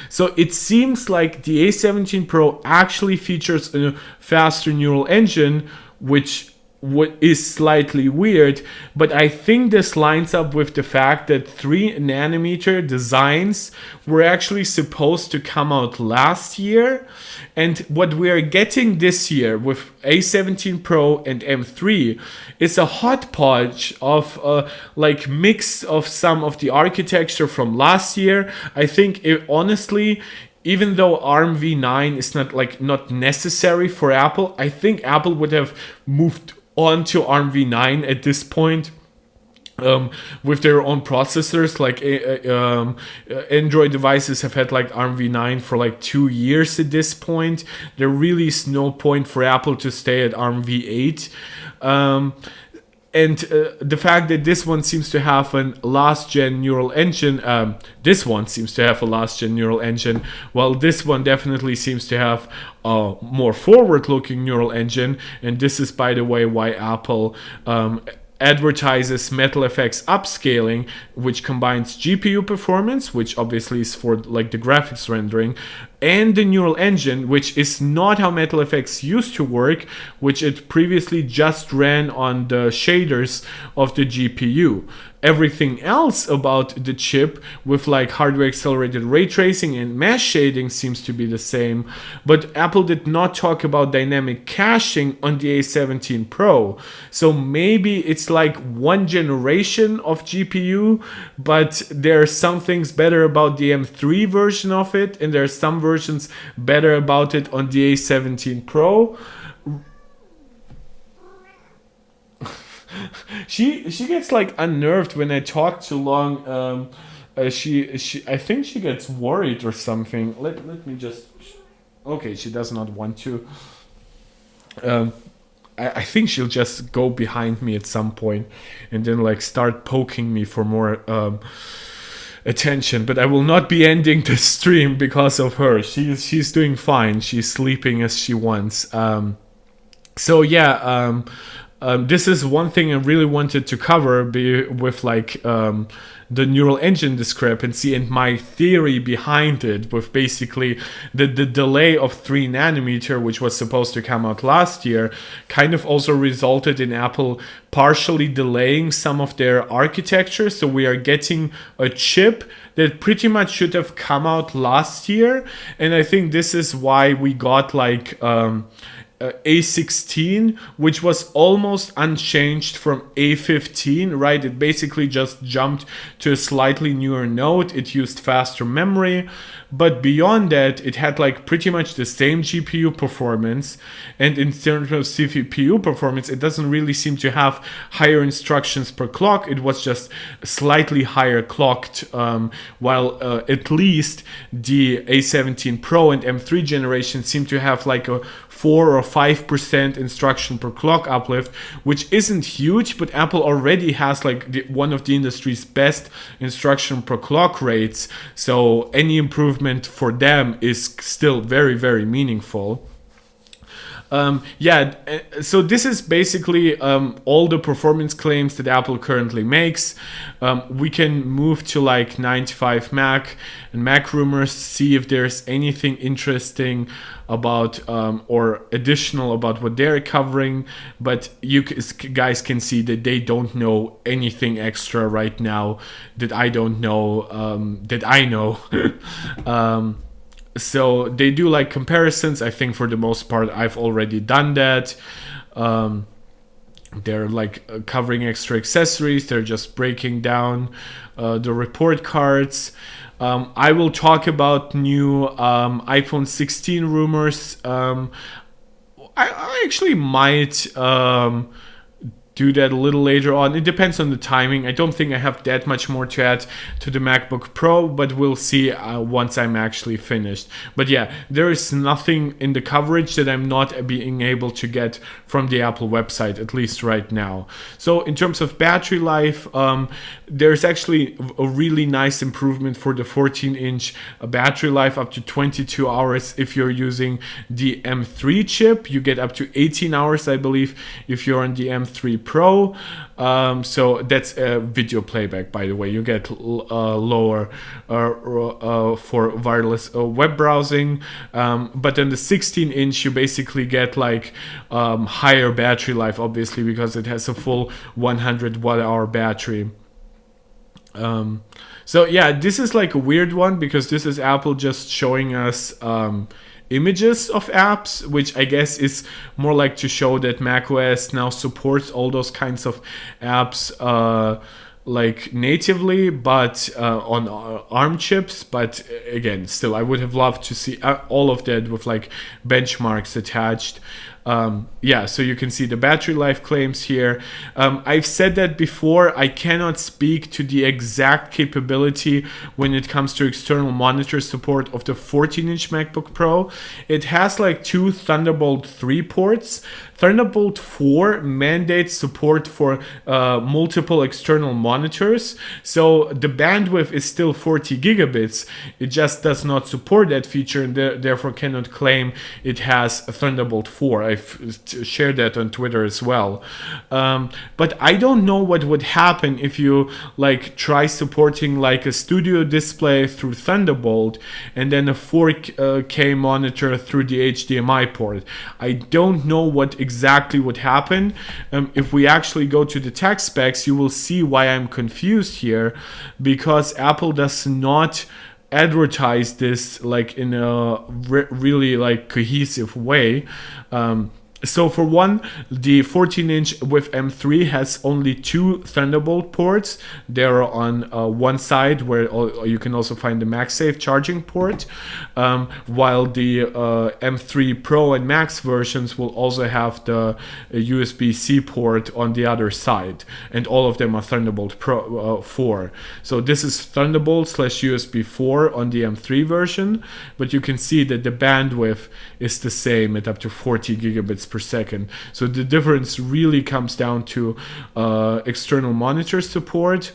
So it seems like the A17 Pro actually features a faster neural engine, which what is slightly weird, but I think this lines up with the fact that 3 nanometer designs were actually supposed to come out last year, and what we are getting this year with A17 Pro and M3 is a hodgepodge of like mix of some of the architecture from last year. I think honestly, even though ARM v9 is not necessary for Apple, I think Apple would have moved on to ARM v9 at this point. With their own processors, Android devices have had like ARM v9 for like 2 years at this point. There really is no point for Apple to stay at ARM v8. And the fact that this one seems to have a last-gen neural engine, while this one definitely seems to have a more forward-looking neural engine. And this is, by the way, why Apple advertises MetalFX upscaling, which combines GPU performance, which obviously is for like the graphics rendering, and the neural engine, which is not how MetalFX used to work, which it previously just ran on the shaders of the GPU. Everything else about the chip with like hardware accelerated ray tracing and mesh shading seems to be the same, but Apple did not talk about dynamic caching on the A17 Pro. So maybe it's like one generation of GPU, but there are some things better about the M3 version of it, and there are some versions better about it on the A17 Pro. She gets like unnerved when I talk too long. She I think she gets worried or something. Let me just. Okay, she does not want to. I think she'll just go behind me at some point and then like start poking me for more attention. But I will not be ending the stream because of her. She's doing fine. She's sleeping as she wants. So yeah. This is one thing I really wanted to cover with like the neural engine discrepancy and my theory behind it, with basically the delay of 3 nanometer, which was supposed to come out last year, kind of also resulted in Apple partially delaying some of their architecture. So we are getting a chip that pretty much should have come out last year, and I think this is why we got like A16, which was almost unchanged from A15, right? It basically just jumped to a slightly newer node. It used faster memory, but beyond that, it had like pretty much the same GPU performance. And in terms of CPU performance, it doesn't really seem to have higher instructions per clock. It was just slightly higher clocked, while at least the A17 Pro and M3 generation seem to have like a 4 or 5% instruction per clock uplift, which isn't huge, but Apple already has like one of the industry's best instruction per clock rates. So any improvement for them is still very, very meaningful. So this is basically all the performance claims that Apple currently makes. We can move to like 95 Mac and Mac rumors, see if there's anything interesting about or additional about what they're covering. But you guys can see that they don't know anything extra right now that I don't know, that I know. So they do like comparisons. I think for the most part I've already done that. They're like covering extra accessories. They're just breaking down the report cards. I will talk about new iPhone 16 rumors. I actually might do that a little later on. It depends on the timing. I don't think I have that much more to add to the MacBook Pro, but we'll see once I'm actually finished. But yeah, there is nothing in the coverage that I'm not being able to get from the Apple website, at least right now. So in terms of battery life, there's actually a really nice improvement for the 14-inch battery life, up to 22 hours if you're using the M3 chip. You get up to 18 hours, I believe, if you're on the M3 Pro. So that's video playback, by the way. You get lower for wireless web browsing, but on the 16-inch you basically get like higher battery life, obviously, because it has a full 100 watt-hour battery. So yeah, this is like a weird one because this is Apple just showing us images of apps, which I guess is more like to show that macOS now supports all those kinds of apps like natively, but on ARM chips. But again, still, I would have loved to see all of that with like benchmarks attached. Yeah, so you can see the battery life claims here. I've said that before, I cannot speak to the exact capability when it comes to external monitor support of the 14-inch MacBook Pro. It has like two Thunderbolt 3 ports. Thunderbolt 4 mandates support for multiple external monitors, so the bandwidth is still 40 gigabits. It just does not support that feature and therefore cannot claim it has a Thunderbolt 4. I've shared that on Twitter as well. But I don't know what would happen if you like try supporting like a studio display through Thunderbolt and then a 4K monitor through the HDMI port. I don't know what exactly would happen. If we actually go to the tech specs, you will see why I'm confused here, because Apple does not advertise this like in a really like cohesive way. So for one, the 14-inch with M3 has only two Thunderbolt ports. They're on one side where you can also find the MagSafe charging port, while the M3 Pro and Max versions will also have the USB-C port on the other side, and all of them are Thunderbolt Pro 4. So this is Thunderbolt / USB 4 on the M3 version, but you can see that the bandwidth is the same at up to 40 gigabits per second. So the difference really comes down to external monitor support,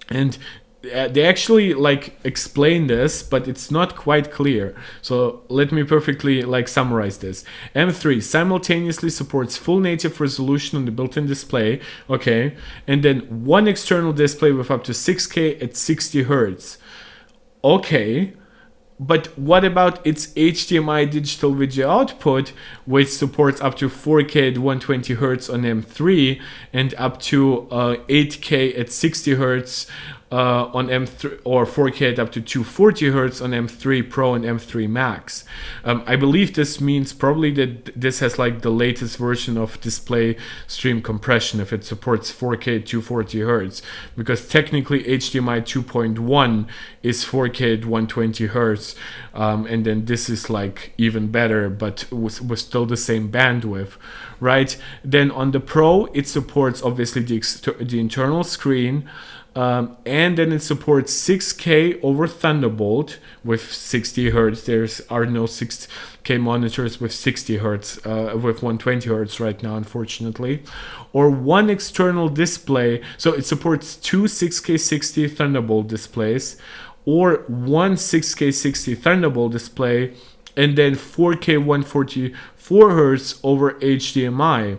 and they actually like explain this, but it's not quite clear. So let me perfectly like summarize this. M3 simultaneously supports full native resolution on the built-in display, okay, and then one external display with up to 6K at 60 Hertz. Okay, but what about its HDMI digital video output, which supports up to 4K at 120 Hz on M3 and up to 8K at 60 Hz on M3, or 4K at up to 240 Hz on M3 Pro and M3 Max? I believe this means probably that this has like the latest version of display stream compression if it supports 4K at 240 Hz, because technically HDMI 2.1 is 4K at 120 Hz, and then this is like even better, but with still the same bandwidth, right? Then on the Pro, it supports obviously the internal screen. And then it supports 6K over Thunderbolt with 60 Hz. There are no 6K monitors with 60 Hz, with 120 Hz right now, unfortunately. Or one external display. So it supports two 6K 60 Thunderbolt displays, or one 6K 60 Thunderbolt display, and then 4K 144 Hz over HDMI.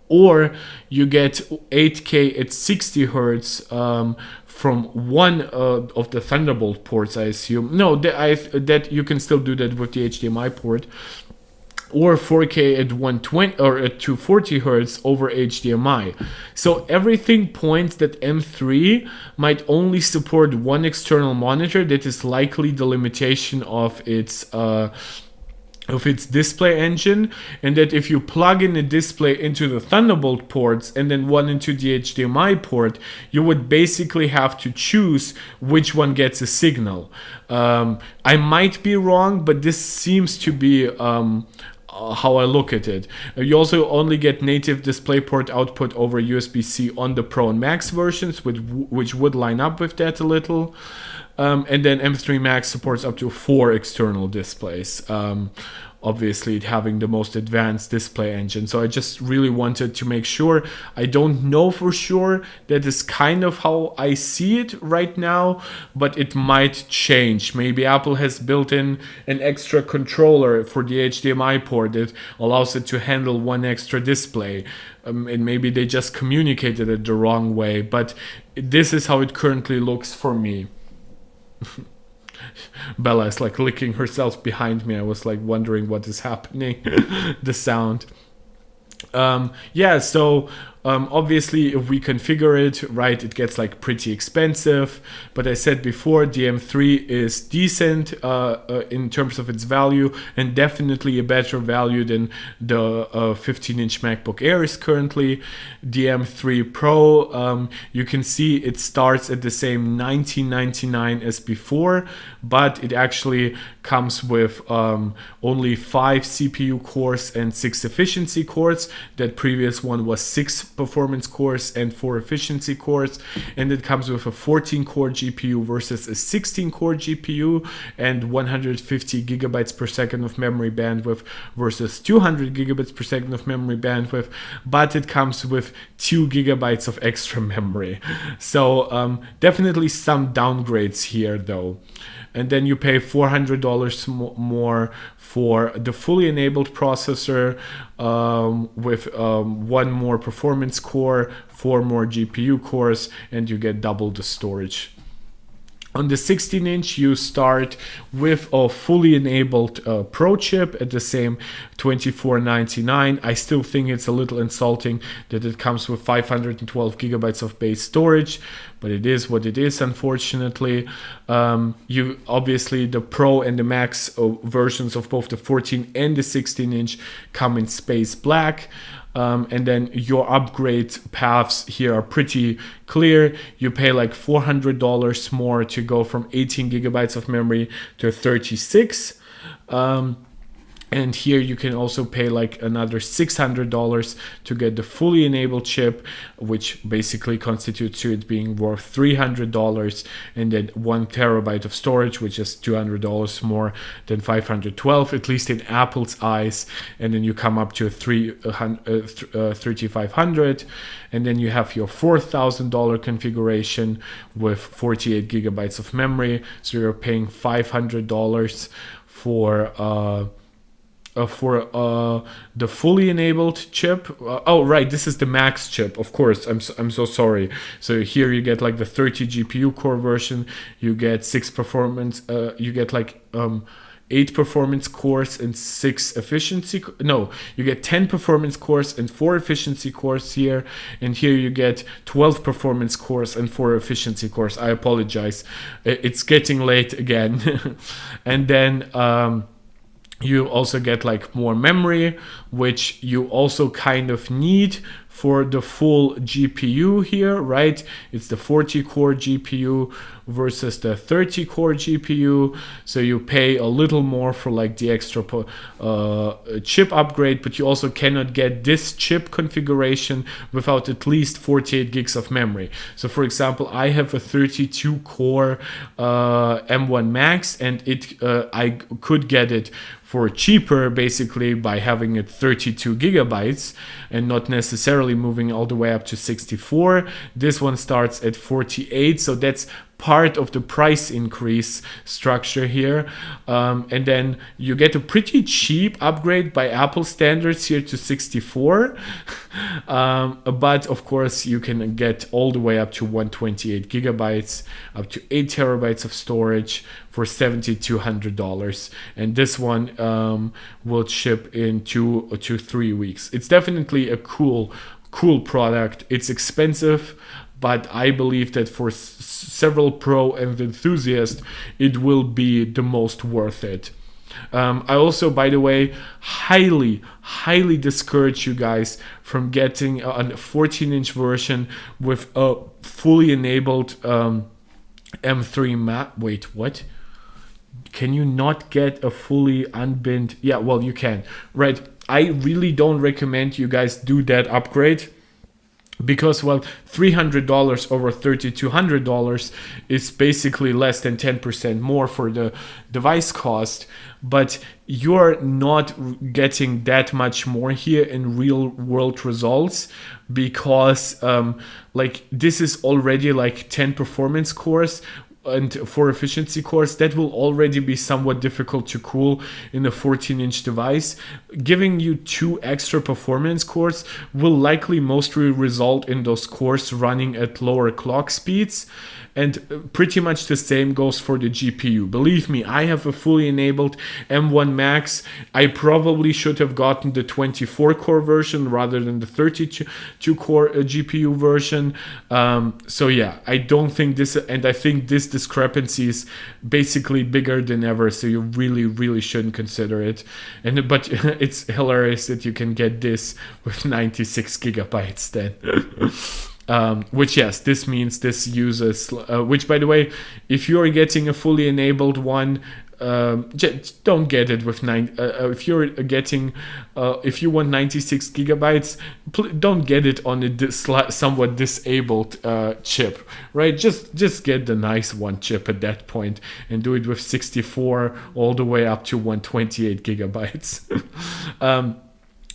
Or you get 8K at 60 Hertz from one of the Thunderbolt ports, I assume. No, that you can still do that with the HDMI port. Or 4K at 120 or at 240 Hertz over HDMI. So everything points that M3 might only support one external monitor. That is likely the limitation of its display engine, and that if you plug in a display into the Thunderbolt ports and then one into the HDMI port, you would basically have to choose which one gets a signal. I might be wrong, but this seems to be how I look at it. You also only get native DisplayPort output over USB-C on the Pro and Max versions, which would line up with that a little. And then M3 Max supports up to 4 external displays on obviously it having the most advanced display engine. So I just really wanted to make sure. I don't know for sure. That is kind of how I see it right now, but it might change. Maybe Apple has built in an extra controller for the HDMI port that allows it to handle one extra display. And maybe they just communicated it the wrong way, but this is how it currently looks for me. Bella is like licking herself behind me. I was like wondering what is happening. The sound. So obviously if we configure it right, it gets like pretty expensive, but I said before the M3 is decent in terms of its value, and definitely a better value than the 15-inch MacBook Air is currently. The M3 Pro, you can see it starts at the same $19.99 as before, but it actually comes with only 5 CPU cores and 6 efficiency cores. That previous one was 6 performance cores and 4 efficiency cores, and it comes with a 14-core GPU versus a 16-core GPU and 150 gigabytes per second of memory bandwidth versus 200 gigabits per second of memory bandwidth, but it comes with 2 gigabytes of extra memory. So definitely some downgrades here though. And then you pay $400 more for the fully enabled processor with 1 more performance core, 4 more GPU cores, and you get double the storage. On the 16-inch, you start with a fully enabled Pro chip at the same $24.99. I still think it's a little insulting that it comes with 512 gigabytes of base storage, but it is what it is, unfortunately. You obviously, the Pro and the Max versions of both the 14 and the 16-inch come in space black. And then your upgrade paths here are pretty clear. You pay like $400 more to go from 18 gigabytes of memory to 36. And here you can also pay like another $600 to get the fully enabled chip, which basically constitutes to it being worth $300, and then 1 terabyte of storage, which is $200 more than 512, at least in Apple's eyes. And then you come up to 3500, and then you have your $4,000 configuration with 48 gigabytes of memory. So you're paying $500 for the fully enabled chip. This is the Max chip, of course. I'm so sorry. So here you get like the 30 GPU core version. You get 6 performance. You get like 8 performance cores and 6 efficiency. No, you get 10 performance cores and 4 efficiency cores here. And here you get 12 performance cores and 4 efficiency cores. I apologize. It's getting late again. And then you also get like more memory, which you also kind of need for the full GPU here, right? It's the 40-core GPU versus the 30-core GPU. So you pay a little more for like the extra chip upgrade, but you also cannot get this chip configuration without at least 48 gigs of memory. So for example, I have a 32-core M1 Max, and I could get it for cheaper, basically by having it 32 gigabytes and not necessarily moving all the way up to 64. This one starts at 48, so that's part of the price increase structure here. And then you get a pretty cheap upgrade by Apple standards here to 64. But of course you can get all the way up to 128 gigabytes, up to 8 terabytes of storage for $7,200. And this one will ship in 2 to 3 weeks. It's definitely a cool product. It's expensive, but I believe that for several pro and enthusiasts, it will be the most worth it. I also, by the way, highly discourage you guys from getting a 14-inch version with a fully enabled M3 Mac. Wait, what? Can you not get a fully unbinned? Yeah, well, you can, right? I really don't recommend you guys do that upgrade, because, well, $300 over $3,200 is basically less than 10% more for the device cost, but you're not getting that much more here in real world results, because like this is already like 10 performance cores and 4 efficiency cores. That will already be somewhat difficult to cool in a 14-inch device. Giving you 2 extra performance cores will likely mostly result in those cores running at lower clock speeds. And pretty much the same goes for the GPU. Believe me, I have a fully enabled M1 Max. I probably should have gotten the 24-core version rather than the 32-core GPU version. So yeah, I don't think this, and I think this discrepancy is basically bigger than ever. So you really, really shouldn't consider it. But it's hilarious that you can get this with 96 gigabytes then. Which, yes, this means this uses, which, by the way, if you're getting a fully enabled one, just don't get it with if you're getting, if you want 96 gigabytes, don't get it on a somewhat disabled chip, right? Just get the nice one chip at that point and do it with 64 all the way up to 128 gigabytes.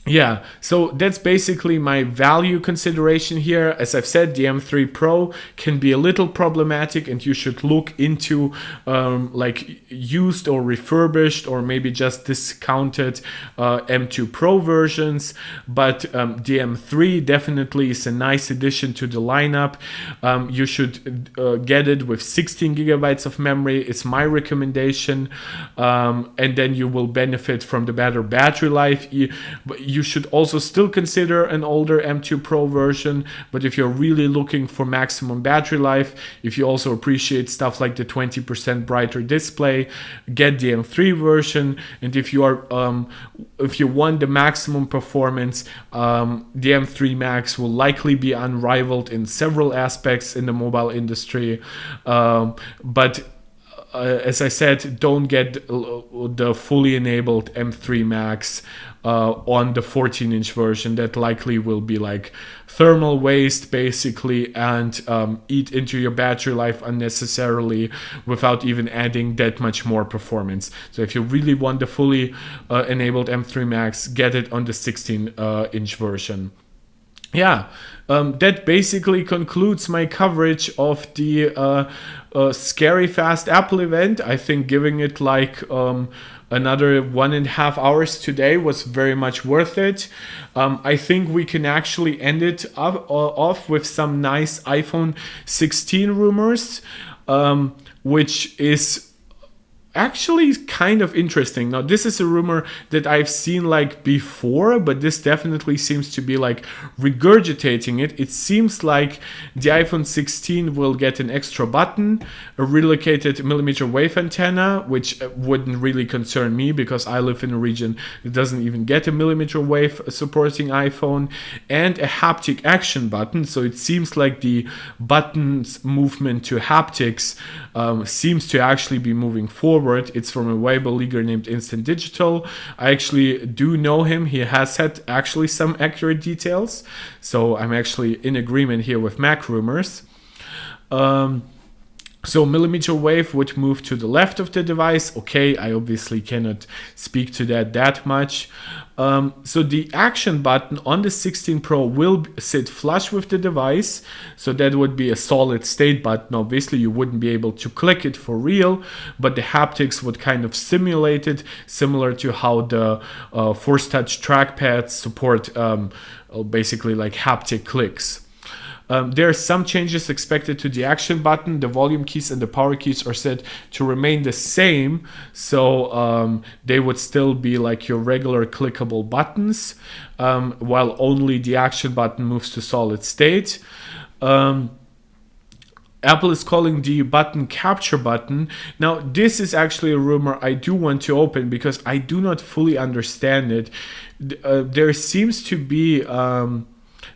Yeah, so that's basically my value consideration here. As I've said, the M3 Pro can be a little problematic, and you should look into like used or refurbished or maybe just discounted M2 Pro versions. But the M3 definitely is a nice addition to the lineup. You should get it with 16 gigabytes of memory. It's my recommendation. And then you will benefit from the better battery life. You should also still consider an older M2 Pro version, but if you're really looking for maximum battery life, if you also appreciate stuff like the 20% brighter display, get the M3 version. And if you want the maximum performance, the M3 Max will likely be unrivaled in several aspects in the mobile industry, but as I said, don't get the fully enabled M3 Max on the 14-inch version. That likely will be like thermal waste basically, and eat into your battery life unnecessarily without even adding that much more performance. So if you really want the fully enabled M3 Max, get it on the 16-inch version. Yeah, that basically concludes my coverage of the scary fast Apple event. I think giving it like another 1.5 hours today was very much worth it. I think we can actually end it off with some nice iPhone 16 rumors, which is actually kind of interesting. Now, this is a rumor that I've seen like before, but this definitely seems to be like regurgitating it. It seems like the iPhone 16 will get an extra button, a relocated millimeter wave antenna, which wouldn't really concern me because I live in a region that doesn't even get a millimeter wave supporting iPhone, and a haptic action button. So it seems like the button's movement to haptics seems to actually be moving forward. It's from a Weibo leaguer named Instant Digital. I actually do know him. He has had actually some accurate details. So I'm actually in agreement here with Mac Rumors. So millimeter wave would move to the left of the device. Okay, I obviously cannot speak to that much. So the action button on the 16 Pro will sit flush with the device. So that would be a solid state button. Obviously, you wouldn't be able to click it for real, but the haptics would kind of simulate it, similar to how the Force Touch trackpads support basically like haptic clicks. There are some changes expected to the action button. The volume keys and the power keys are said to remain the same. So they would still be like your regular clickable buttons, while only the action button moves to solid state. Apple is calling the button capture button. Now, this is actually a rumor I do want to open because I do not fully understand it. There seems to be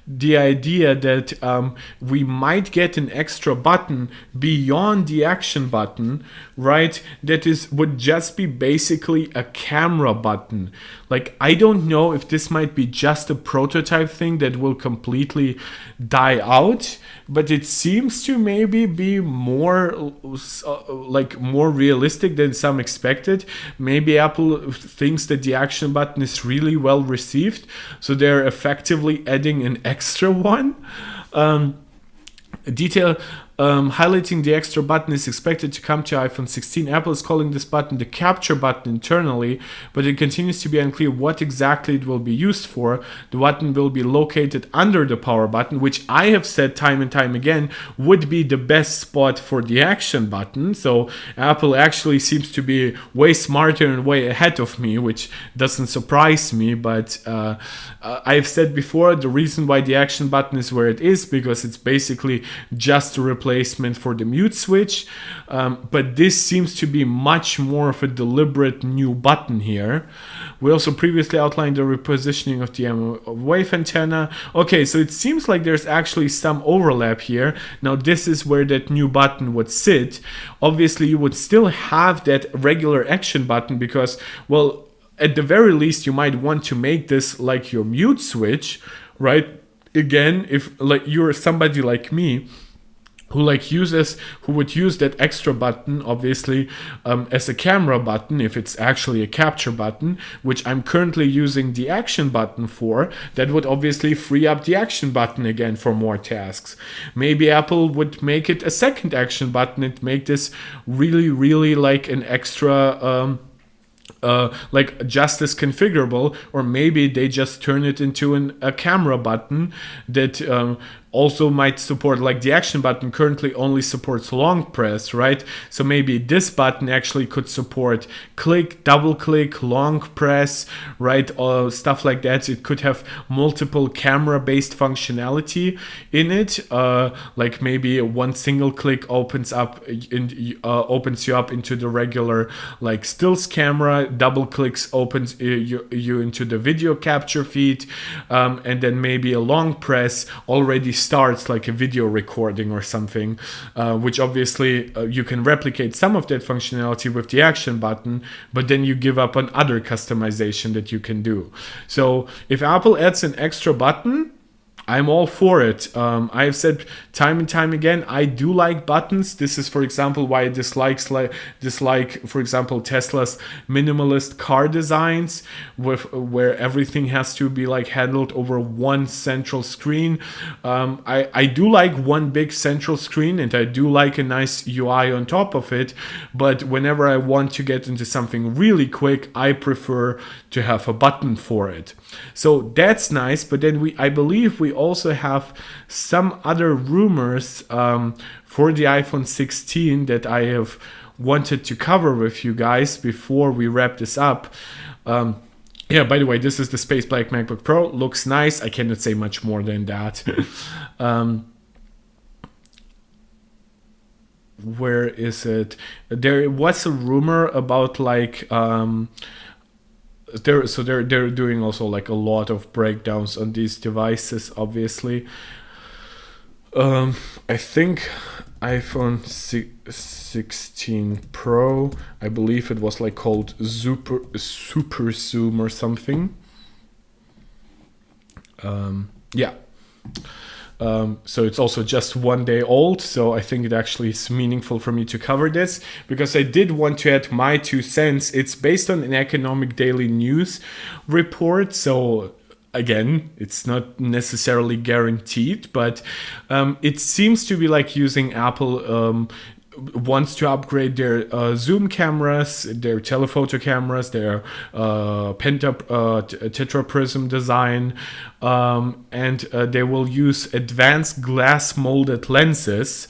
the idea that we might get an extra button beyond the action button, right? That would just be basically a camera button. Like, I don't know if this might be just a prototype thing that will completely die out, but it seems to maybe be more more realistic than some expected. Maybe Apple thinks that the action button is really well received, so they're effectively adding an extra one. Detail highlighting the extra button is expected to come to iPhone 16. Apple is calling this button the capture button internally, but it continues to be unclear what exactly it will be used for. The button will be located under the power button, which I have said time and time again would be the best spot for the action button. So Apple actually seems to be way smarter and way ahead of me, which doesn't surprise me. But I've said before, the reason why the action button is where it is because it's basically just a replacement for the mute switch, but this seems to be much more of a deliberate new button here. We also previously outlined the repositioning of the wave antenna. Okay, so it seems like there's actually some overlap here. Now this is where that new button would sit. Obviously you would still have that regular action button because, well, at the very least you might want to make this like your mute switch, right? Again, if like you're somebody like me who would use that extra button obviously as a camera button if it's actually a capture button, which I'm currently using the action button for, that would obviously free up the action button again for more tasks. Maybe Apple would make it a second action button and make this really like an extra like just as configurable, or maybe they just turn it into a camera button that also might support, like the action button currently only supports long press, right? So maybe this button actually could support click, double click, long press, right? Stuff like that. It could have multiple camera based functionality in it. Like maybe one single click opens you up into the regular like stills camera, double clicks opens you into the video capture feed, and then maybe a long press already starts like a video recording or something, which obviously you can replicate some of that functionality with the action button, but then you give up on other customization that you can do. So if Apple adds an extra button, I'm all for it. I've said time and time again, I do like buttons. This is, for example, why I dislike, for example, Tesla's minimalist car designs, where everything has to be like handled over one central screen. I do like one big central screen, and I do like a nice UI on top of it. But whenever I want to get into something really quick, I prefer to have a button for it. So that's nice. But then I believe we also have some other rumors for the iPhone 16 that I have wanted to cover with you guys before we wrap this up. Yeah, by the way, this is the Space Black MacBook Pro. Looks nice. I cannot say much more than that. Where is it? There was a rumor about like they're doing also like a lot of breakdowns on these devices, obviously. I think iPhone 16 Pro, I believe it was like called Super Zoom or something. Yeah. So it's also just 1 day old, so I think it actually is meaningful for me to cover this, because I did want to add my 2 cents. It's based on an Economic Daily News report, so again, it's not necessarily guaranteed, but it seems to be like using Apple wants to upgrade their zoom cameras, their telephoto cameras, their tetraprism design, and they will use advanced glass molded lenses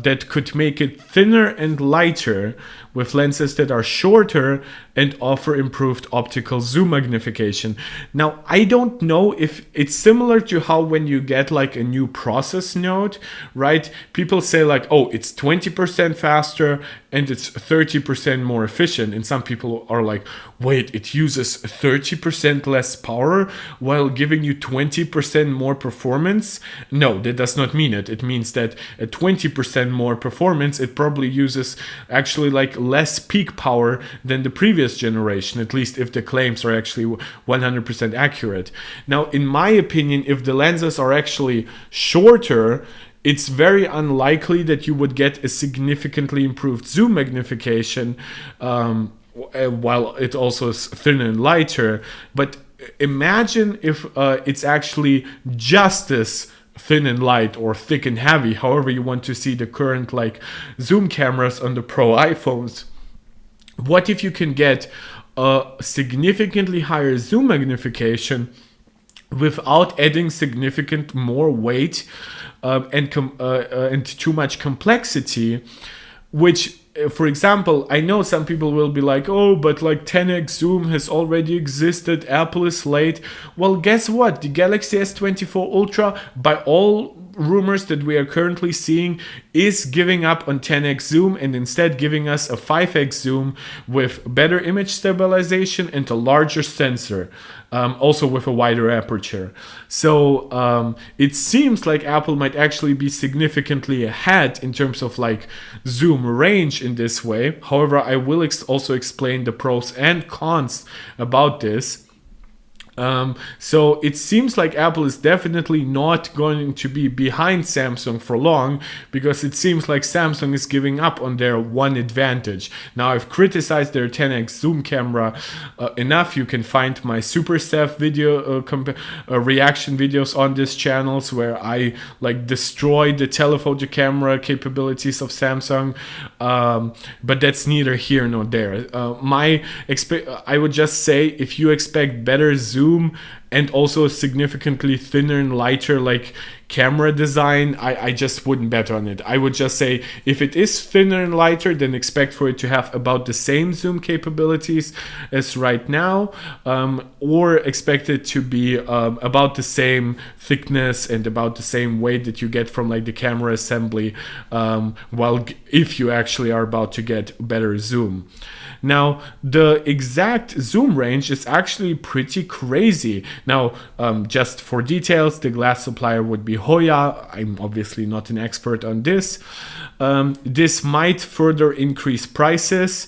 that could make it thinner and lighter, with lenses that are shorter and offer improved optical zoom magnification. Now, I don't know if it's similar to how when you get like a new process node, right? People say like, oh, it's 20% faster and it's 30% more efficient. And some people are like, wait, it uses 30% less power while giving you 20% more performance? No, that does not mean it. It means that at 20% more performance, it probably uses actually like less peak power than the previous generation, at least if the claims are actually 100% accurate. Now, in my opinion, if the lenses are actually shorter, it's very unlikely that you would get a significantly improved zoom magnification, while it also is thinner and lighter. But imagine if it's actually just as thin and light or thick and heavy, however you want to see the current like zoom cameras on the Pro iPhones. What if you can get a significantly higher zoom magnification without adding significant more weight and too much complexity, which, for example, I know some people will be like, oh, but like 10x zoom has already existed, Apple is late. Well, guess what? The Galaxy S24 Ultra, by all rumors that we are currently seeing, is giving up on 10x zoom and instead giving us a 5x zoom with better image stabilization and a larger sensor, also with a wider aperture. So it seems like Apple might actually be significantly ahead in terms of like zoom range in this way. However, I will also explain the pros and cons about this. So it seems like Apple is definitely not going to be behind Samsung for long, because it seems like Samsung is giving up on their one advantage. Now, I've criticized their 10x zoom camera enough. You can find my Super Staff video reaction videos on this channels where I like destroy the telephoto camera capabilities of Samsung, but that's neither here nor there. I would just say, if you expect better zoom and also a significantly thinner and lighter like camera design, I just wouldn't bet on it. I would just say, if it is thinner and lighter, then expect for it to have about the same zoom capabilities as right now, or expect it to be about the same thickness and about the same weight that you get from like the camera assembly, if you actually are about to get better zoom. Now, the exact zoom range is actually pretty crazy. Now, just for details, the glass supplier would be Hoya. I'm obviously not an expert on this. This might further increase prices,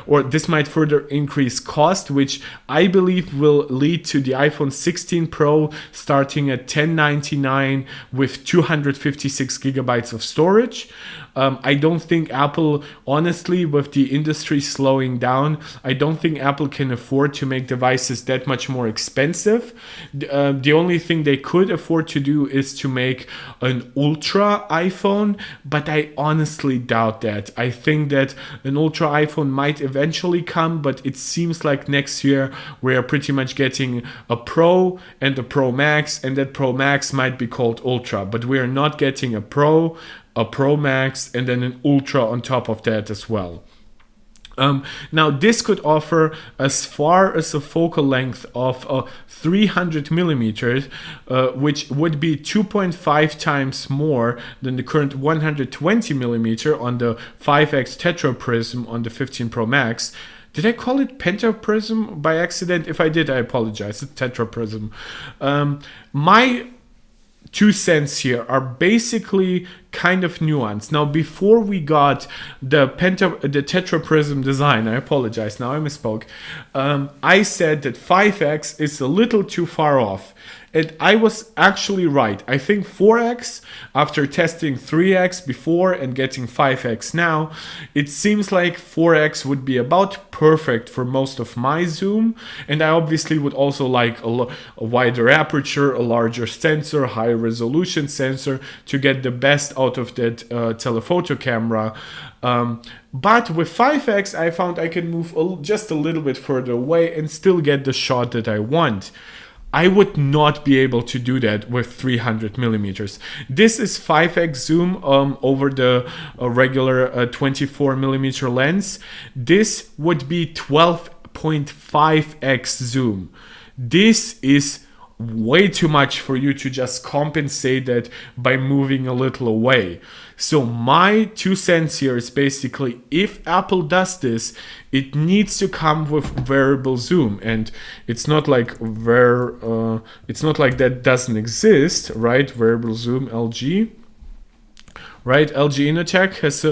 or this might further increase cost, which I believe will lead to the iPhone 16 Pro starting at $1,099 with 256 gigabytes of storage. I don't think Apple, honestly, with the industry slowing down, I don't think Apple can afford to make devices that much more expensive. The only thing they could afford to do is to make an Ultra iPhone, but I honestly doubt that. I think that an Ultra iPhone might eventually come, but it seems like next year we are pretty much getting a Pro and a Pro Max, and that Pro Max might be called Ultra, but we are not getting a Pro Max, and then an Ultra on top of that as well. Now, this could offer as far as a focal length of 300 millimeters, which would be 2.5 times more than the current 120 millimeter on the 5x Tetra Prism on the 15 Pro Max. Did I call it Pentaprism by accident? If I did, I apologize. It's Tetra Prism. My 2 cents here are basically kind of nuanced. Now, before we got the Tetra Prism design, I apologize, now I misspoke, I said that 5x is a little too far off. And I was actually right. I think 4x, after testing 3x before and getting 5x now, it seems like 4x would be about perfect for most of my zoom. And I obviously would also like a wider aperture, a larger sensor, higher resolution sensor to get the best out of that telephoto camera. But with 5x, I found I can move just a little bit further away and still get the shot that I want. I would not be able to do that with 300 millimeters. This is 5x zoom over the regular 24 millimeter lens. This would be 12.5x zoom. This is way too much for you to just compensate that by moving a little away. So my 2 cents here is basically, if Apple does this, it needs to come with variable zoom, and it's not like it's not like that doesn't exist, right? Variable zoom, LG. Right, LG Innotek has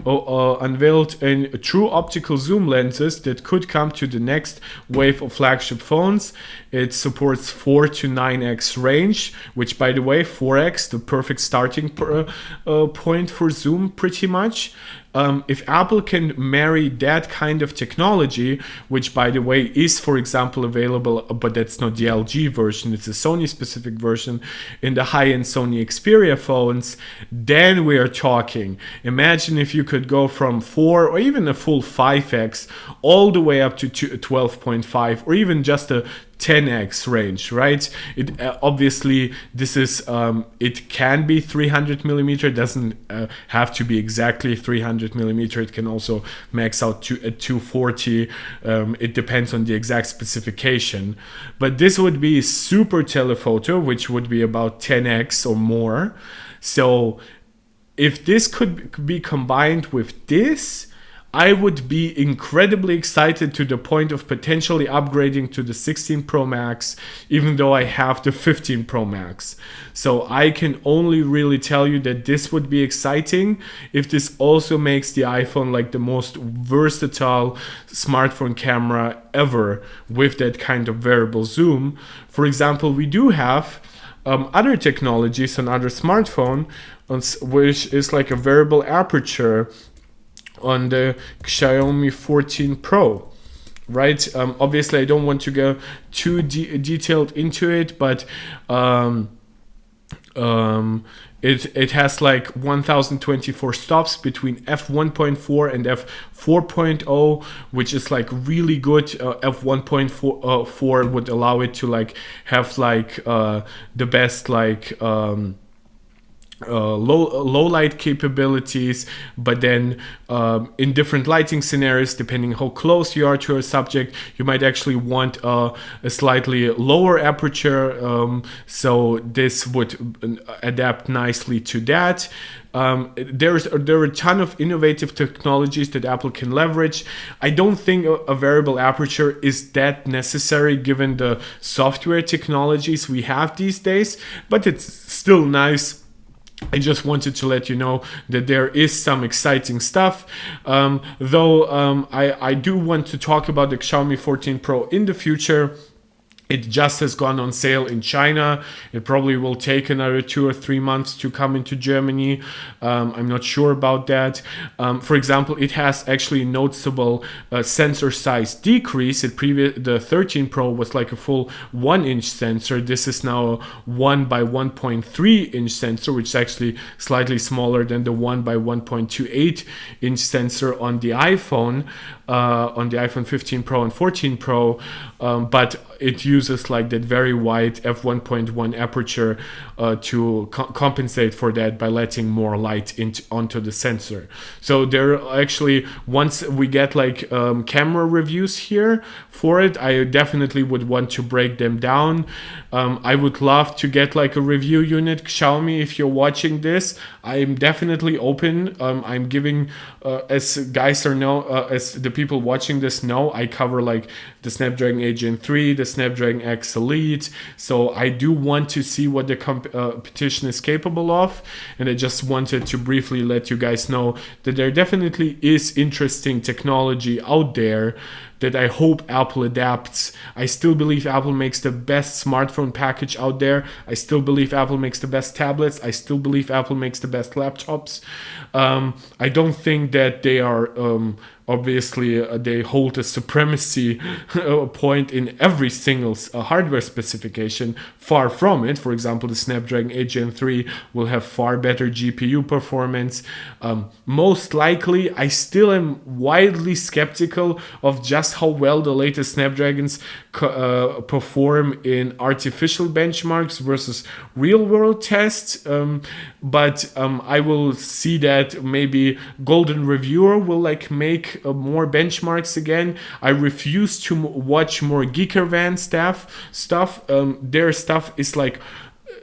unveiled true optical zoom lenses that could come to the next wave of flagship phones. It supports 4 to 9x range, which, by the way, 4x, the perfect starting point for zoom, pretty much. If Apple can marry that kind of technology, which, by the way, is, for example, available, but that's not the LG version, it's a Sony specific version, in the high-end Sony Xperia phones, then we are talking. Imagine if you could go from 4 or even a full 5x all the way up to 12.5, or even just a 10x range, right? It obviously, this is it can be 300 millimeter. It doesn't have to be exactly 300 millimeter. It can also max out to at 240. It depends on the exact specification, but this would be super telephoto, which would be about 10x or more. So if this could be combined with this, I would be incredibly excited to the point of potentially upgrading to the 16 Pro Max, even though I have the 15 Pro Max. So I can only really tell you that this would be exciting if this also makes the iPhone like the most versatile smartphone camera ever with that kind of variable zoom. For example, we do have other technologies on other smartphone, which is like a variable aperture on the Xiaomi 14 Pro, right? Obviously, I don't want to go too detailed into it, but it has like 1024 stops between f1.4 and f4.0, which is like really good. F1.4 would allow it to like have like the best like low light capabilities, but then in different lighting scenarios, depending how close you are to a subject, you might actually want a slightly lower aperture, so this would adapt nicely to that. There are a ton of innovative technologies that Apple can leverage. I don't think a variable aperture is that necessary given the software technologies we have these days, but it's still nice. I just wanted to let you know that there is some exciting stuff. Though I do want to talk about the Xiaomi 14 Pro in the future. It just has gone on sale in China. It probably will take another 2 or 3 months to come into Germany. I'm not sure about that. For example, it has actually noticeable sensor size decrease. The 13 Pro was like a full 1-inch sensor. This is now a 1 by 1.3 inch sensor, which is actually slightly smaller than the 1 by 1.28 inch sensor on the iPhone 15 Pro and 14 Pro, but it uses like that very wide f1.1 aperture to compensate for that by letting more light onto the sensor. So there actually, once we get like camera reviews here for it, I definitely would want to break them down. I would love to get like a review unit. Xiaomi, if you're watching this, I'm definitely open. I'm giving, as guys as the people watching this know, I cover like the Snapdragon 8 Gen 3, the Snapdragon X Elite. So I do want to see what the competition is capable of. And I just wanted to briefly let you guys know that there definitely is interesting technology out there that I hope Apple adapts. I still believe Apple makes the best smartphone package out there. I still believe Apple makes the best tablets. I still believe Apple makes the best laptops. I don't think that they are obviously they hold a supremacy point in every single hardware specification. Far from it. For example, the Snapdragon 8 Gen 3 will have far better GPU performance. Most likely, I still am wildly skeptical of just discuss how well the latest Snapdragons perform in artificial benchmarks versus real world tests. But I will see that maybe Golden Reviewer will like make more benchmarks again. I refuse to watch more Geeker Van stuff. Their stuff is like,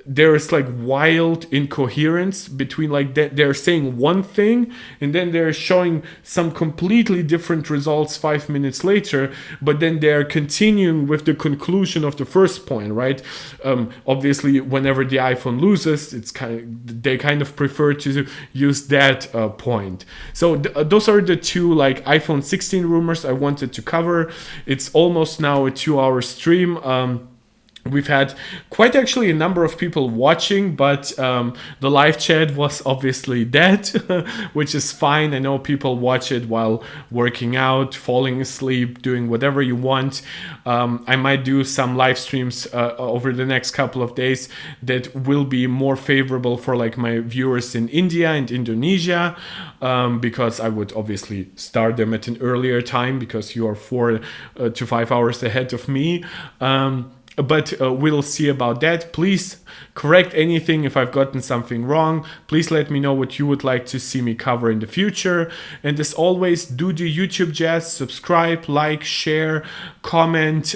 there is like wild incoherence between like they're saying one thing and then they're showing some completely different results 5 minutes later, but then they're continuing with the conclusion of the first point, right? Obviously, whenever the iPhone loses, they kind of prefer to use that point. So those are the two like iPhone 16 rumors I wanted to cover. It's almost now a 2-hour stream. We've had quite actually a number of people watching, but the live chat was obviously dead, which is fine. I know people watch it while working out, falling asleep, doing whatever you want. I might do some live streams over the next couple of days that will be more favorable for like my viewers in India and Indonesia, because I would obviously start them at an earlier time because you are 4 to 5 hours ahead of me. But we'll see about that. Please correct anything if I've gotten something wrong. Please let me know what you would like to see me cover in the future. And as always, do the YouTube jazz, subscribe, like, share, comment.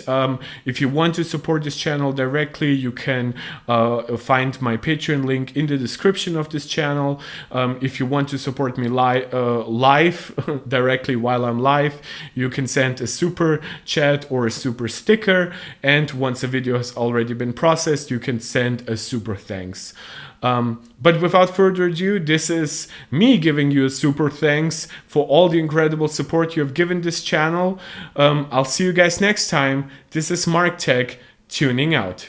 If you want to support this channel directly, you can find my Patreon link in the description of this channel. If you want to support me live directly while I'm live, you can send a super chat or a super sticker. And once a video has already been processed, you can send a super thanks. But without further ado, this is me giving you a super thanks for all the incredible support you have given this channel. I'll see you guys next time. This is Mark Tech, tuning out.